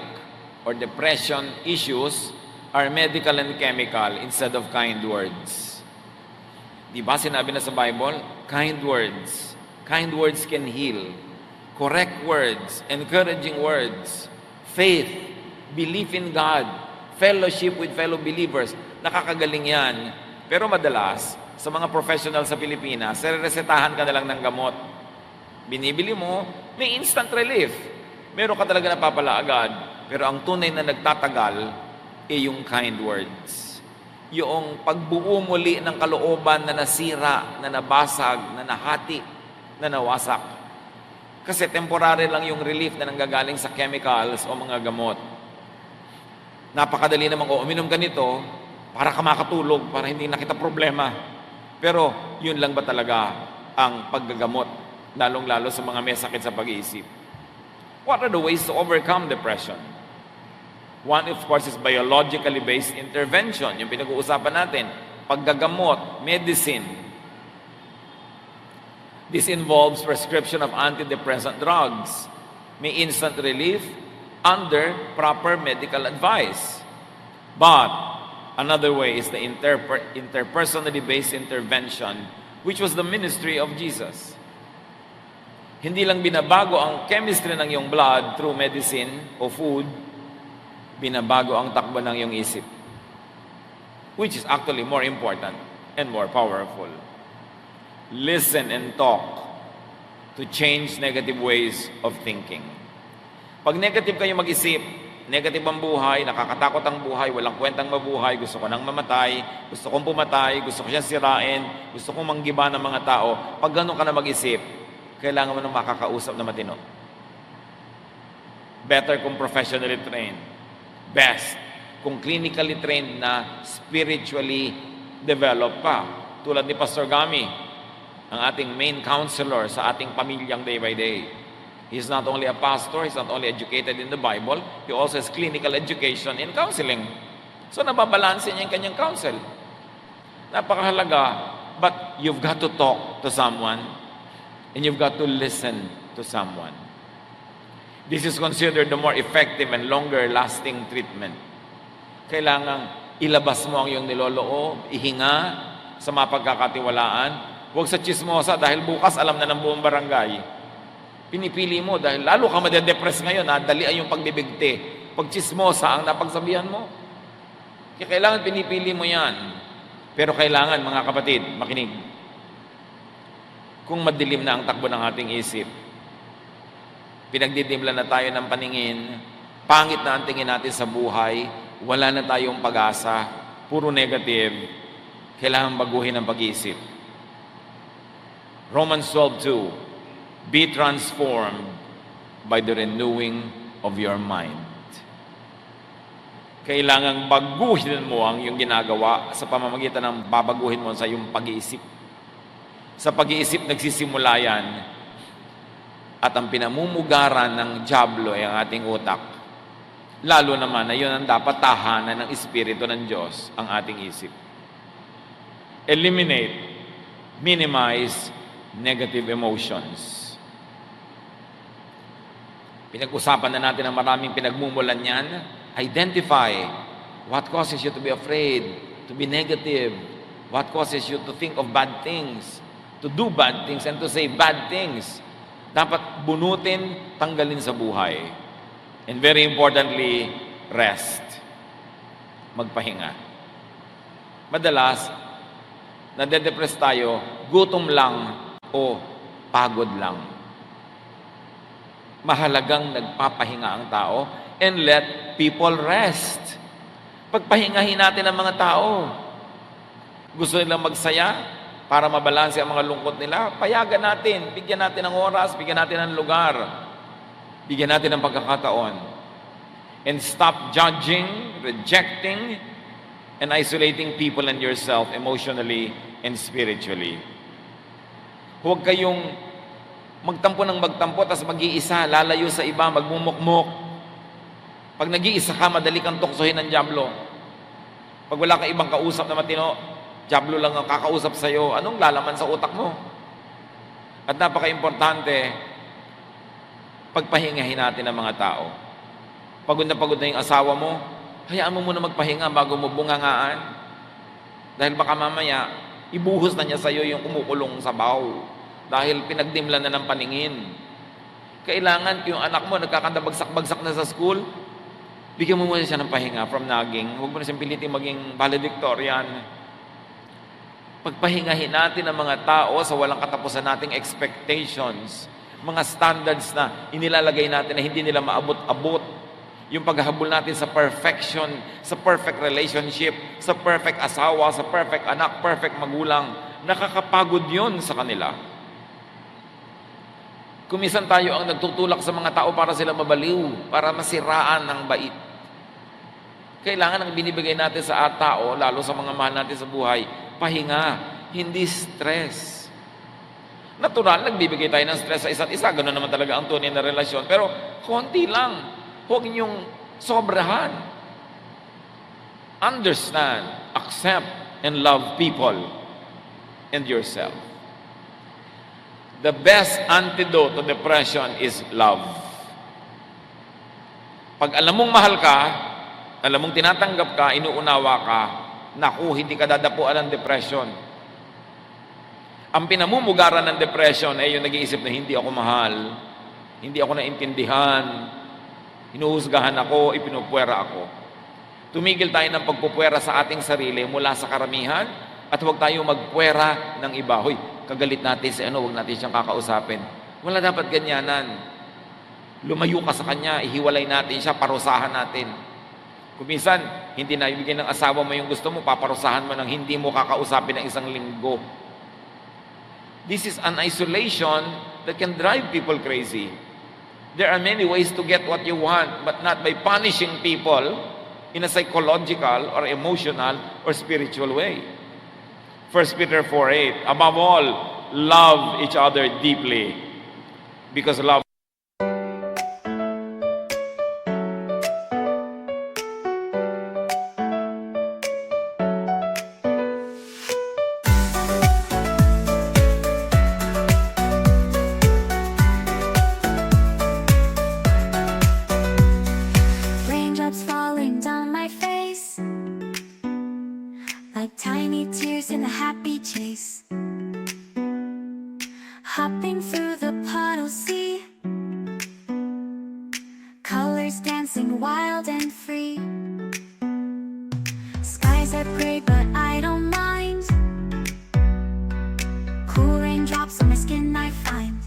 or depression issues are medical and chemical instead of kind words. Di ba sinabi na sa Bible? Kind words. Kind words can heal. Correct words, encouraging words, faith, belief in God, fellowship with fellow believers. Nakakagaling yan. Pero madalas, sa mga professional sa Pilipinas, resetahan ka na lang ng gamot. Binibili mo, may instant relief. Meron ka talaga napapala agad. Pero ang tunay na nagtatagal ay yung kind words. Yung pagbuo muli ng kalooban na nasira, na nabasag, na nahati, na nawasak. Kasi temporary lang yung relief na nanggagaling sa chemicals o mga gamot. Napakadali namang, uminom ka nito para ka makatulog, para hindi nakita problema. Pero yun lang ba talaga ang paggagamot, lalong-lalo sa mga may sakit sa pag-iisip? What are the ways to overcome depression? One, of course, is biologically based intervention. Yung pinag-uusapan natin, paggagamot, medicine. This involves prescription of antidepressant drugs. May instant relief under proper medical advice. But another way is the interpersonally based intervention, which was the ministry of Jesus. Hindi lang binabago ang chemistry ng iyong blood through medicine o food, binabago ang takbo ng iyong isip, which is actually more important and more powerful. Listen and talk to change negative ways of thinking. Pag negative kayo mag-isip, negative ang buhay, nakakatakot ang buhay, walang kwentang mabuhay, gusto ko nang mamatay, gusto kong pumatay, gusto ko siyang sirain, gusto kong manggiba ng mga tao, pag gano'n ka na mag-isip, kailangan mo ng makakausap na matino. Better kung professionally trained. Best kung clinically trained na spiritually developed pa. Tulad ni Pastor Gami, ang ating main counselor sa ating pamilyang day by day. He's not only a pastor, he's not only educated in the Bible, he also has clinical education in counseling. So nababalansin niya yung kanyang counsel. Napakahalaga, but you've got to talk to someone and you've got to listen to someone. This is considered the more effective and longer-lasting treatment. Kailangang ilabas mo ang iyong niloloob, ihinga sa mapagkakatiwalaan. Huwag sa chismosa dahil bukas alam na ng buong barangay. Pinipili mo dahil lalo ka madedepress ngayon, dalian yung pagbibigti. Pag chismosa ang napagsabihan mo. Kaya kailangan pinipili mo yan. Pero kailangan, mga kapatid, makinig. Kung madilim na ang takbo ng ating isip, pinagdidimlan na tayo ng paningin, pangit na ang tingin natin sa buhay, wala na tayong pag-asa, puro negative, kailangan baguhin ang pag-iisip. Romans 12:2, be transformed by the renewing of your mind. Kailangang baguhin mo ang iyong ginagawa sa pamamagitan ng babaguhin mo sa iyong pag-iisip. Sa pag-iisip nagsisimula yan, at ang pinamumugaran ng dyablo ay ang ating utak. Lalo naman na yun ang dapat tahanan ng Espiritu ng Diyos, ang ating isip. Eliminate, minimize negative emotions. Pinag-usapan na natin ang maraming pinagmumulan yan. Identify what causes you to be afraid, to be negative, what causes you to think of bad things, to do bad things, and to say bad things. Dapat bunutin, tanggalin sa buhay. And very importantly, rest. Magpahinga. Madalas, nade-depress tayo, gutom lang o pagod lang. Mahalagang nagpapahinga ang tao and let people rest. Pagpahingahin natin ang mga tao. Gusto nilang magsaya para mabalanse ang mga lungkot nila, payagan natin, bigyan natin ng oras, bigyan natin ng lugar, bigyan natin ng pagkakataon. And stop judging, rejecting, and isolating people and yourself emotionally and spiritually. Huwag kayong magtampo ng magtampo, tapos mag-iisa, lalayo sa iba, magmumukmok. Pag nag-iisa ka, madali kang tuksohin ng dyablo. Pag wala kang ibang kausap na matino, dyablo lang ang kakausap sa'yo, anong lalaman sa utak mo? At napaka-importante, pagpahingahin natin ang mga tao. Pagod na yung asawa mo, hayaan mo muna magpahinga bago mo bungangaan. Dahil baka mamaya, ibuhos na niya sa'yo yung kumukulong sabaw. Dahil pinagdimlan na ng paningin. Kailangan yung anak mo nagkakanda bagsak-bagsak na sa school, bigyan mo muna siya ng pahinga from nagging. Huwag mo na siyang pilitin maging valedictorian. Pagpahingahin natin ang mga tao sa walang katapusan nating expectations, mga standards na inilalagay natin na hindi nila maabot-abot. Yung paghahabol natin sa perfection, sa perfect relationship, sa perfect asawa, sa perfect anak, perfect magulang, nakakapagod yun sa kanila. Kumisan tayo ang nagtutulak sa mga tao para sila mabaliw, para masiraan ng bait. Kailangan ang binibigay natin sa tao, lalo sa mga mahal natin sa buhay, pahinga, hindi stress. Natural, nagbibigay tayo ng stress sa isa't isa. Ganoon naman talaga ang tunay na relasyon. Pero konti lang. Huwag niyong sobrahan. Understand, accept, and love people and yourself. The best antidote to depression is love. Pag alam mong mahal ka, alam mong tinatanggap ka, inuunawa ka, naku, hindi ka dadapuan ng depression. Ang pinamumugaran ng depression ay yung nag-iisip na hindi ako mahal, hindi ako naintindihan, hinuhusgahan ako, ipinupwera ako. Tumigil tayo ng pagpupwera sa ating sarili mula sa karamihan at huwag tayo magpwera ng iba. Hoy, kagalit natin si huwag natin siyang kakausapin. Wala dapat ganyanan. Lumayo ka sa kanya, ihiwalay natin siya, parusahan natin. Kung minsan, hindi na ibigay ng asawa mo yung gusto mo, paparusahan mo ng hindi mo kakausapin ng isang linggo. This is an isolation that can drive people crazy. There are many ways to get what you want, but not by punishing people in a psychological or emotional or spiritual way. 1 Peter 4:8, above all, love each other deeply, because love like tiny tears in a happy chase, hopping through the puddle sea, colors dancing wild and free. Skies are gray but I don't mind, cool raindrops on my skin I find,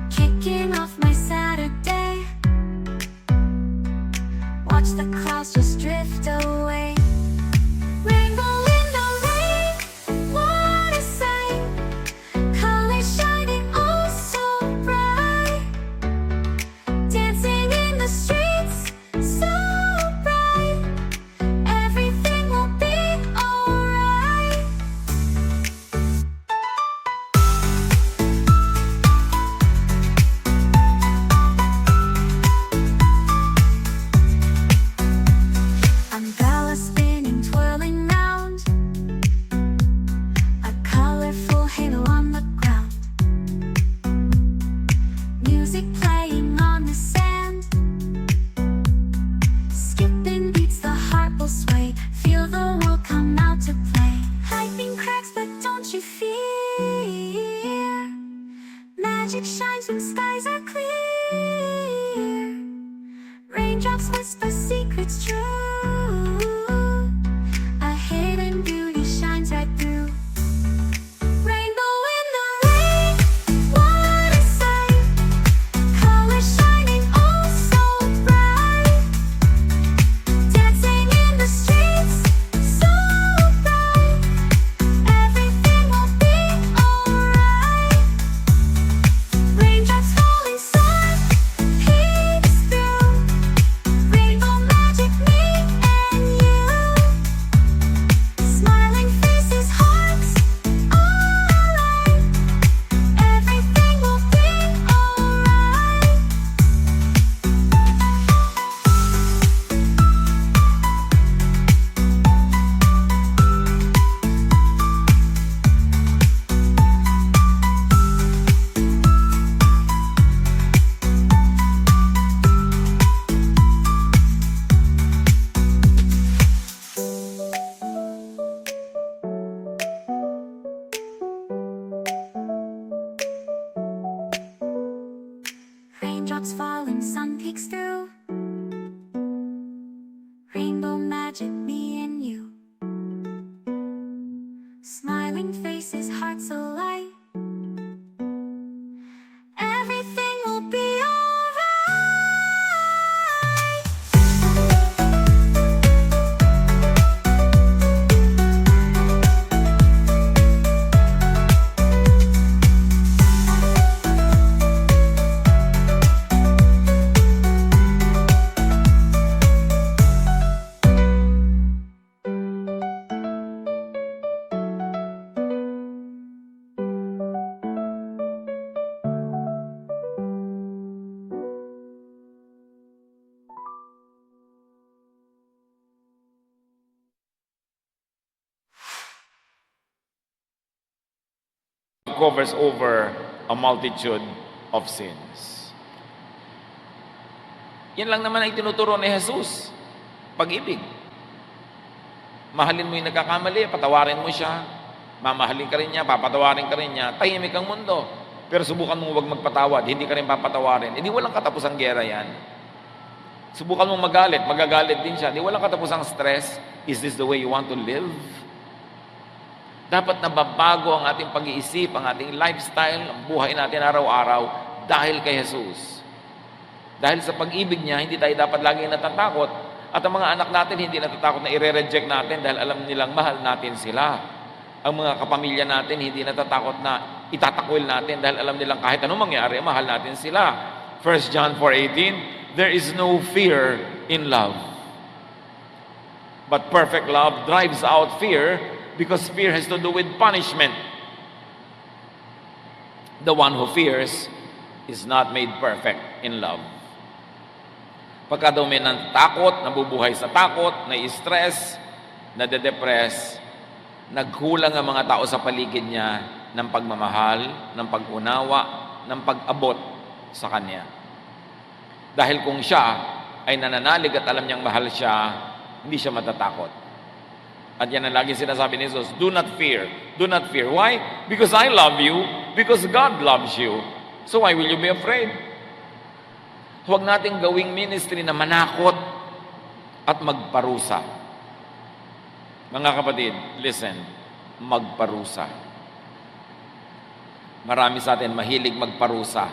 kicking off my Saturday, watch the clouds just drift away. Rainbow in the rain, what a sight, colors shining oh so bright, dancing in the streets so bright, everything will be alright. Umbrella spinning, twirling round, a colorful halo on the ground, music playing on the sand, skipping beats, the heart will sway, feel the world come out to play. Lightning cracks but don't you fear, magic shines when skies are clear, raindrops whisper secrets true, a hidden beauty shines right through. Rainbow in the rain, what a sight, colors shining oh so bright, dancing in the streets so bright, everything will be alright. Raindrops falling, sun peeks through, rainbow magic, me and you, smiling faces, hearts alight, everything will be alright. Raindrops falling, sun peeks through, rainbow magic, me and you, smiling faces, hearts alight, everything will be alright. Covers over a multitude of sins. Yan lang naman ang itinuturo ni Jesus. Pag-ibig. Mahalin mo yung nagkakamali, patawarin mo siya. Mamahalin ka rin niya, papatawarin ka rin niya. Tahimik ang mundo. Pero subukan mo wag magpatawad, hindi ka rin papatawarin. Hindi walang katapusang gera yan. Subukan mo magalit, magagalit din siya. Hindi walang katapusang stress. Is this the way you want to live? Dapat nababago ang ating pag-iisip, ang ating lifestyle, ang buhay natin araw-araw dahil kay Jesus. Dahil sa pag-ibig niya, hindi tayo dapat laging natatakot. At ang mga anak natin hindi natatakot na i-reject natin dahil alam nilang mahal natin sila. Ang mga kapamilya natin hindi natatakot na itatakwil natin dahil alam nilang kahit anong mangyari, mahal natin sila. 1 John 4:18, there is no fear in love. But perfect love drives out fear, because fear has to do with punishment. The one who fears is not made perfect in love. Pagka daw may natakot, nabubuhay sa takot, na-stress, nade-depress, nagkulang ang mga tao sa paligid niya ng pagmamahal, ng pag-unawa, ng pag-abot sa kanya. Dahil kung siya ay nananalig at alam niyang mahal siya, hindi siya matatakot. At yan ang lagi sinasabi ni Jesus, do not fear. Do not fear. Why? Because I love you. Because God loves you. So why will you be afraid? Huwag nating gawing ministry na manakot at magparusa. Mga kapatid, listen, magparusa. Marami sa atin mahilig magparusa.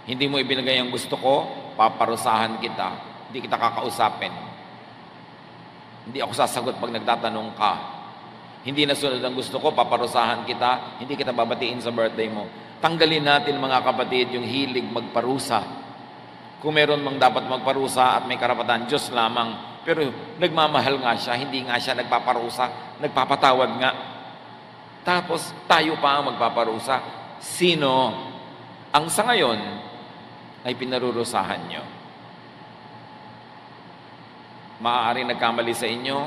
Hindi mo ibinigay ang gusto ko, paparusahan kita. Hindi kita kakausapin. Hindi ako sasagot pag nagtatanong ka. Hindi nasunod ang gusto ko, paparusahan kita. Hindi kita babatiin sa birthday mo. Tanggalin natin mga kapatid yung hilig magparusa. Kung meron mang dapat magparusa at may karapatan, Diyos lamang. Pero nagmamahal nga siya, hindi nga siya nagpaparusa, nagpapatawad nga. Tapos tayo pa ang magpaparusa. Sino ang sa ngayon ay pinarurusahan nyo? Maaaring nagkamali sa inyo,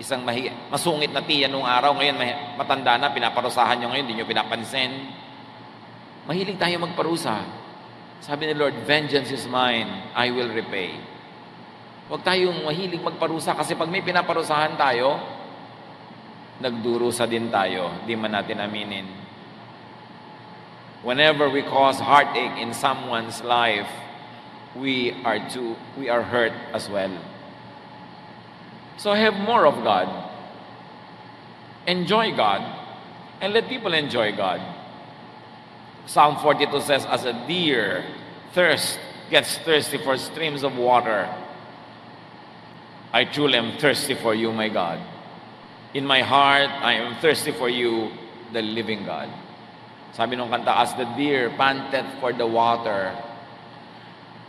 isang masungit na tiyan nung araw, ngayon matanda na, pinaparusahan nyo ngayon, hindi nyo pinapansin. Mahilig tayo magparusa. Sabi ni Lord, vengeance is mine, I will repay. Huwag tayong mahilig magparusa kasi pag may pinaparusahan tayo, nagdurusa din tayo, di man natin aminin. Whenever we cause heartache in someone's life, we are hurt as well. So have more of God. Enjoy God. And let people enjoy God. Psalm 42 says, as a deer gets thirsty for streams of water, I truly am thirsty for you, my God. In my heart, I am thirsty for you, the living God. Sabi nung kanta, as the deer panteth for the water,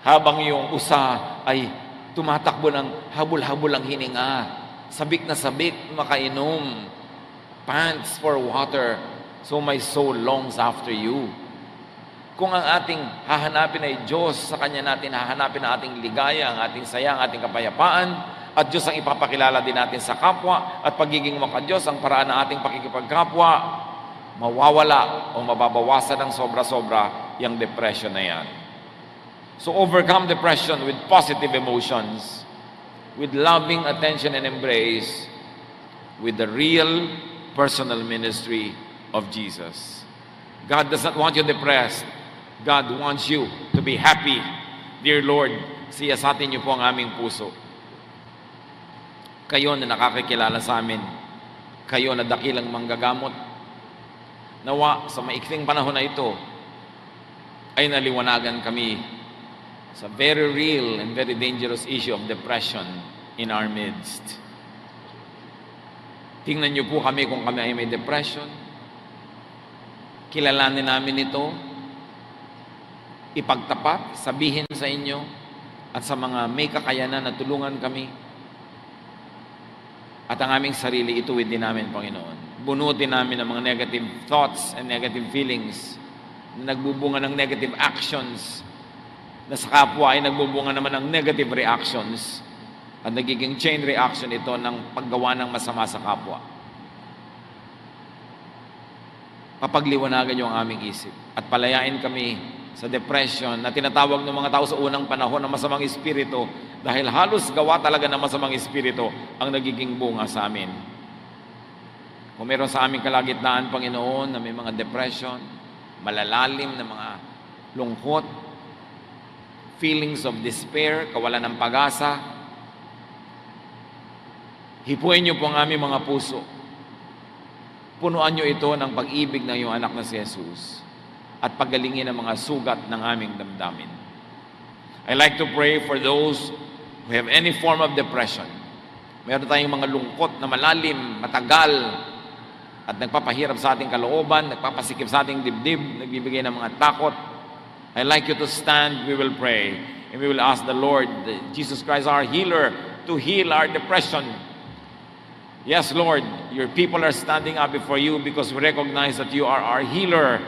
habang yung usa ay tumatakbo ng habol-habol ang hininga, sabik na sabik, makainom, pants for water, so my soul longs after you. Kung ang ating hahanapin ay Diyos, sa Kanya natin hahanapin ang ating ligaya, ang ating saya, ang ating kapayapaan, at Diyos ang ipapakilala din natin sa kapwa, at pagiging maka-Diyos ang paraan ng ating pakikipagkapwa, mawawala o mababawasan ng sobra-sobra yung depression na yan. So overcome depression with positive emotions, with loving attention and embrace, with the real personal ministry of Jesus. God does not want you depressed. God wants you to be happy. Dear Lord, siyasatin niyo po ang aming puso. Kayo na nakakakilala sa amin. Kayo na dakilang manggagamot. Nawa sa maikling panahon na ito ay naliwanagan kami sa very real and very dangerous issue of depression in our midst. Tingnan niyo po kami kung kami ay may depression. Kilalanin namin ito. Ipagtapat, sabihin sa inyo at sa mga may kakayanan na tulungan kami. At ang aming sarili, ituwid din namin, Panginoon. Bunutin namin ang mga negative thoughts and negative feelings na nagbubunga ng negative actions, na sa kapwa ay nagbubunga naman ng negative reactions at nagiging chain reaction ito ng paggawa ng masama sa kapwa. Papagliwanagan niyo ang aming isip at palayain kami sa depression na tinatawag ng mga tao sa unang panahon ng masamang espiritu dahil halos gawa talaga ng masamang espiritu ang nagiging bunga sa amin. Kung meron sa aming kalagitnaan, Panginoon, na may mga depression, malalalim na mga lungkot, feelings of despair, kawalan ng pag-asa, hipuin niyo po ang aming mga puso. Punuan niyo ito ng pag-ibig ng iyong anak na si Jesus at paggalingin ang mga sugat ng aming damdamin. I like to pray for those who have any form of depression. Meron tayong mga lungkot na malalim, matagal, at nagpapahirap sa ating kalooban, nagpapasikip sa ating dibdib, nagbibigay ng mga takot. I'd like you to stand, we will pray, and we will ask the Lord, Jesus Christ, our healer, to heal our depression. Yes, Lord, your people are standing up before you because we recognize that you are our healer,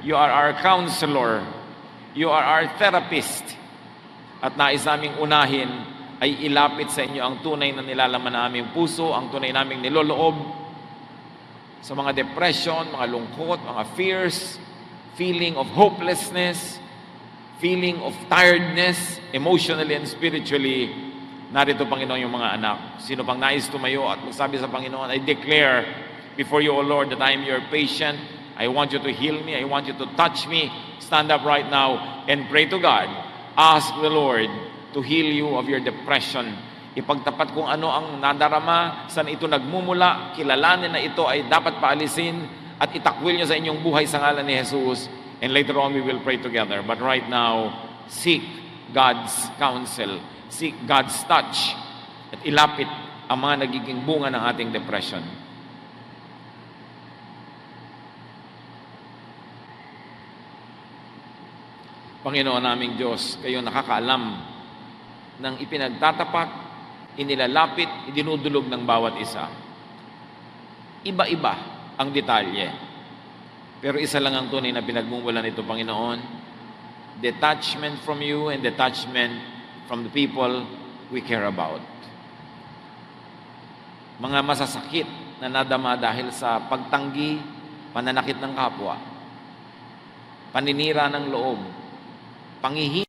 you are our counselor, you are our therapist. At nais naming unahin ay ilapit sa inyo ang tunay na nilalaman na aming puso, ang tunay naming niloloob sa mga depression, mga lungkot, mga fears, feeling of hopelessness, feeling of tiredness, emotionally and spiritually. Narito, Panginoon, yung mga anak. Sino pang nais tumayo at magsabi sa Panginoon, I declare before you, O Lord, that I am your patient. I want you to heal me. I want you to touch me. Stand up right now and pray to God. Ask the Lord to heal you of your depression. Ipagtapat kung ano ang nadarama, saan ito nagmumula, kilalanin na ito ay dapat paalisin at itakwil niyo sa inyong buhay sa ngalan ni Jesus. And later on, we will pray together. But right now, seek God's counsel. Seek God's touch. At ilapit ang mga nagiging bunga ng ating depression. Panginoon naming Diyos, kayo nakakaalam ng ipinagtatapat, inilalapit, idinudulog ng bawat isa. Iba-iba ang detalye. Pero isa lang ang tunay na pinagmumulan nito, Panginoon. Detachment from you and detachment from the people we care about. Mga masasakit na nadama dahil sa pagtanggi, pananakit ng kapwa, paninira ng loob, pangihi.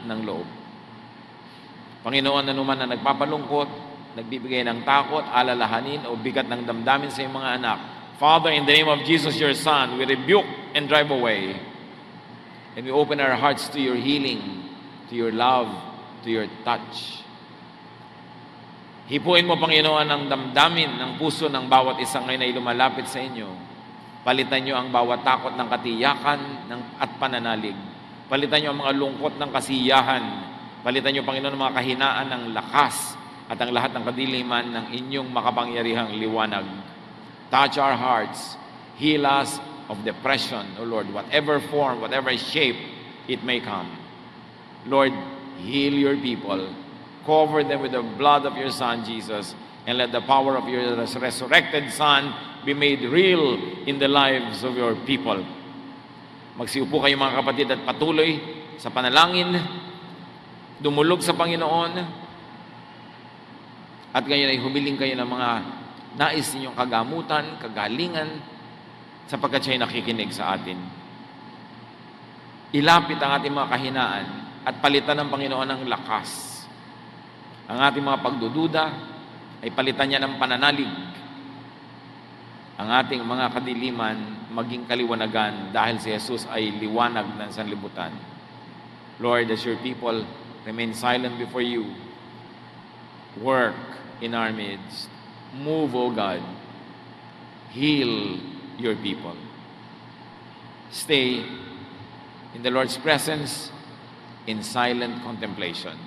Ng loob. Panginoon, anuman na nagpapalungkot, nagbibigay ng takot, alalahanin o bigat ng damdamin sa iyong mga anak, Father, in the name of Jesus, your Son, we rebuke and drive away. And we open our hearts to your healing, to your love, to your touch. Hipuin mo, Panginoon, ang damdamin ng puso ng bawat isang ngayon ay lumalapit sa inyo. Palitan niyo ang bawat takot ng katiyakan at pananalig. Palitan niyo ang mga lungkot ng kasiyahan. Palitan niyo, Panginoon, ang mga kahinaan ng lakas at ang lahat ng kadiliman ng inyong makapangyarihang liwanag. Touch our hearts. Heal us of depression, O Lord, whatever form, whatever shape it may come. Lord, heal your people. Cover them with the blood of your Son, Jesus, and let the power of your resurrected Son be made real in the lives of your people. Magsiupo kayo, mga kapatid, at patuloy sa panalangin, dumulog sa Panginoon, at ngayon ay humiling kayo ng mga nais ninyong kagamutan, kagalingan, sapagkat siya'y nakikinig sa atin. Ilapit ang ating mga kahinaan at palitan ng Panginoon ng lakas. Ang ating mga pagdududa ay palitan niya ng pananalig. Ang ating mga kadiliman maging kaliwanagan dahil si Jesus ay liwanag ng sanlibutan. Lord, as your people remain silent before you, work in our midst. Move, O God. Heal your people. Stay in the Lord's presence in silent contemplation.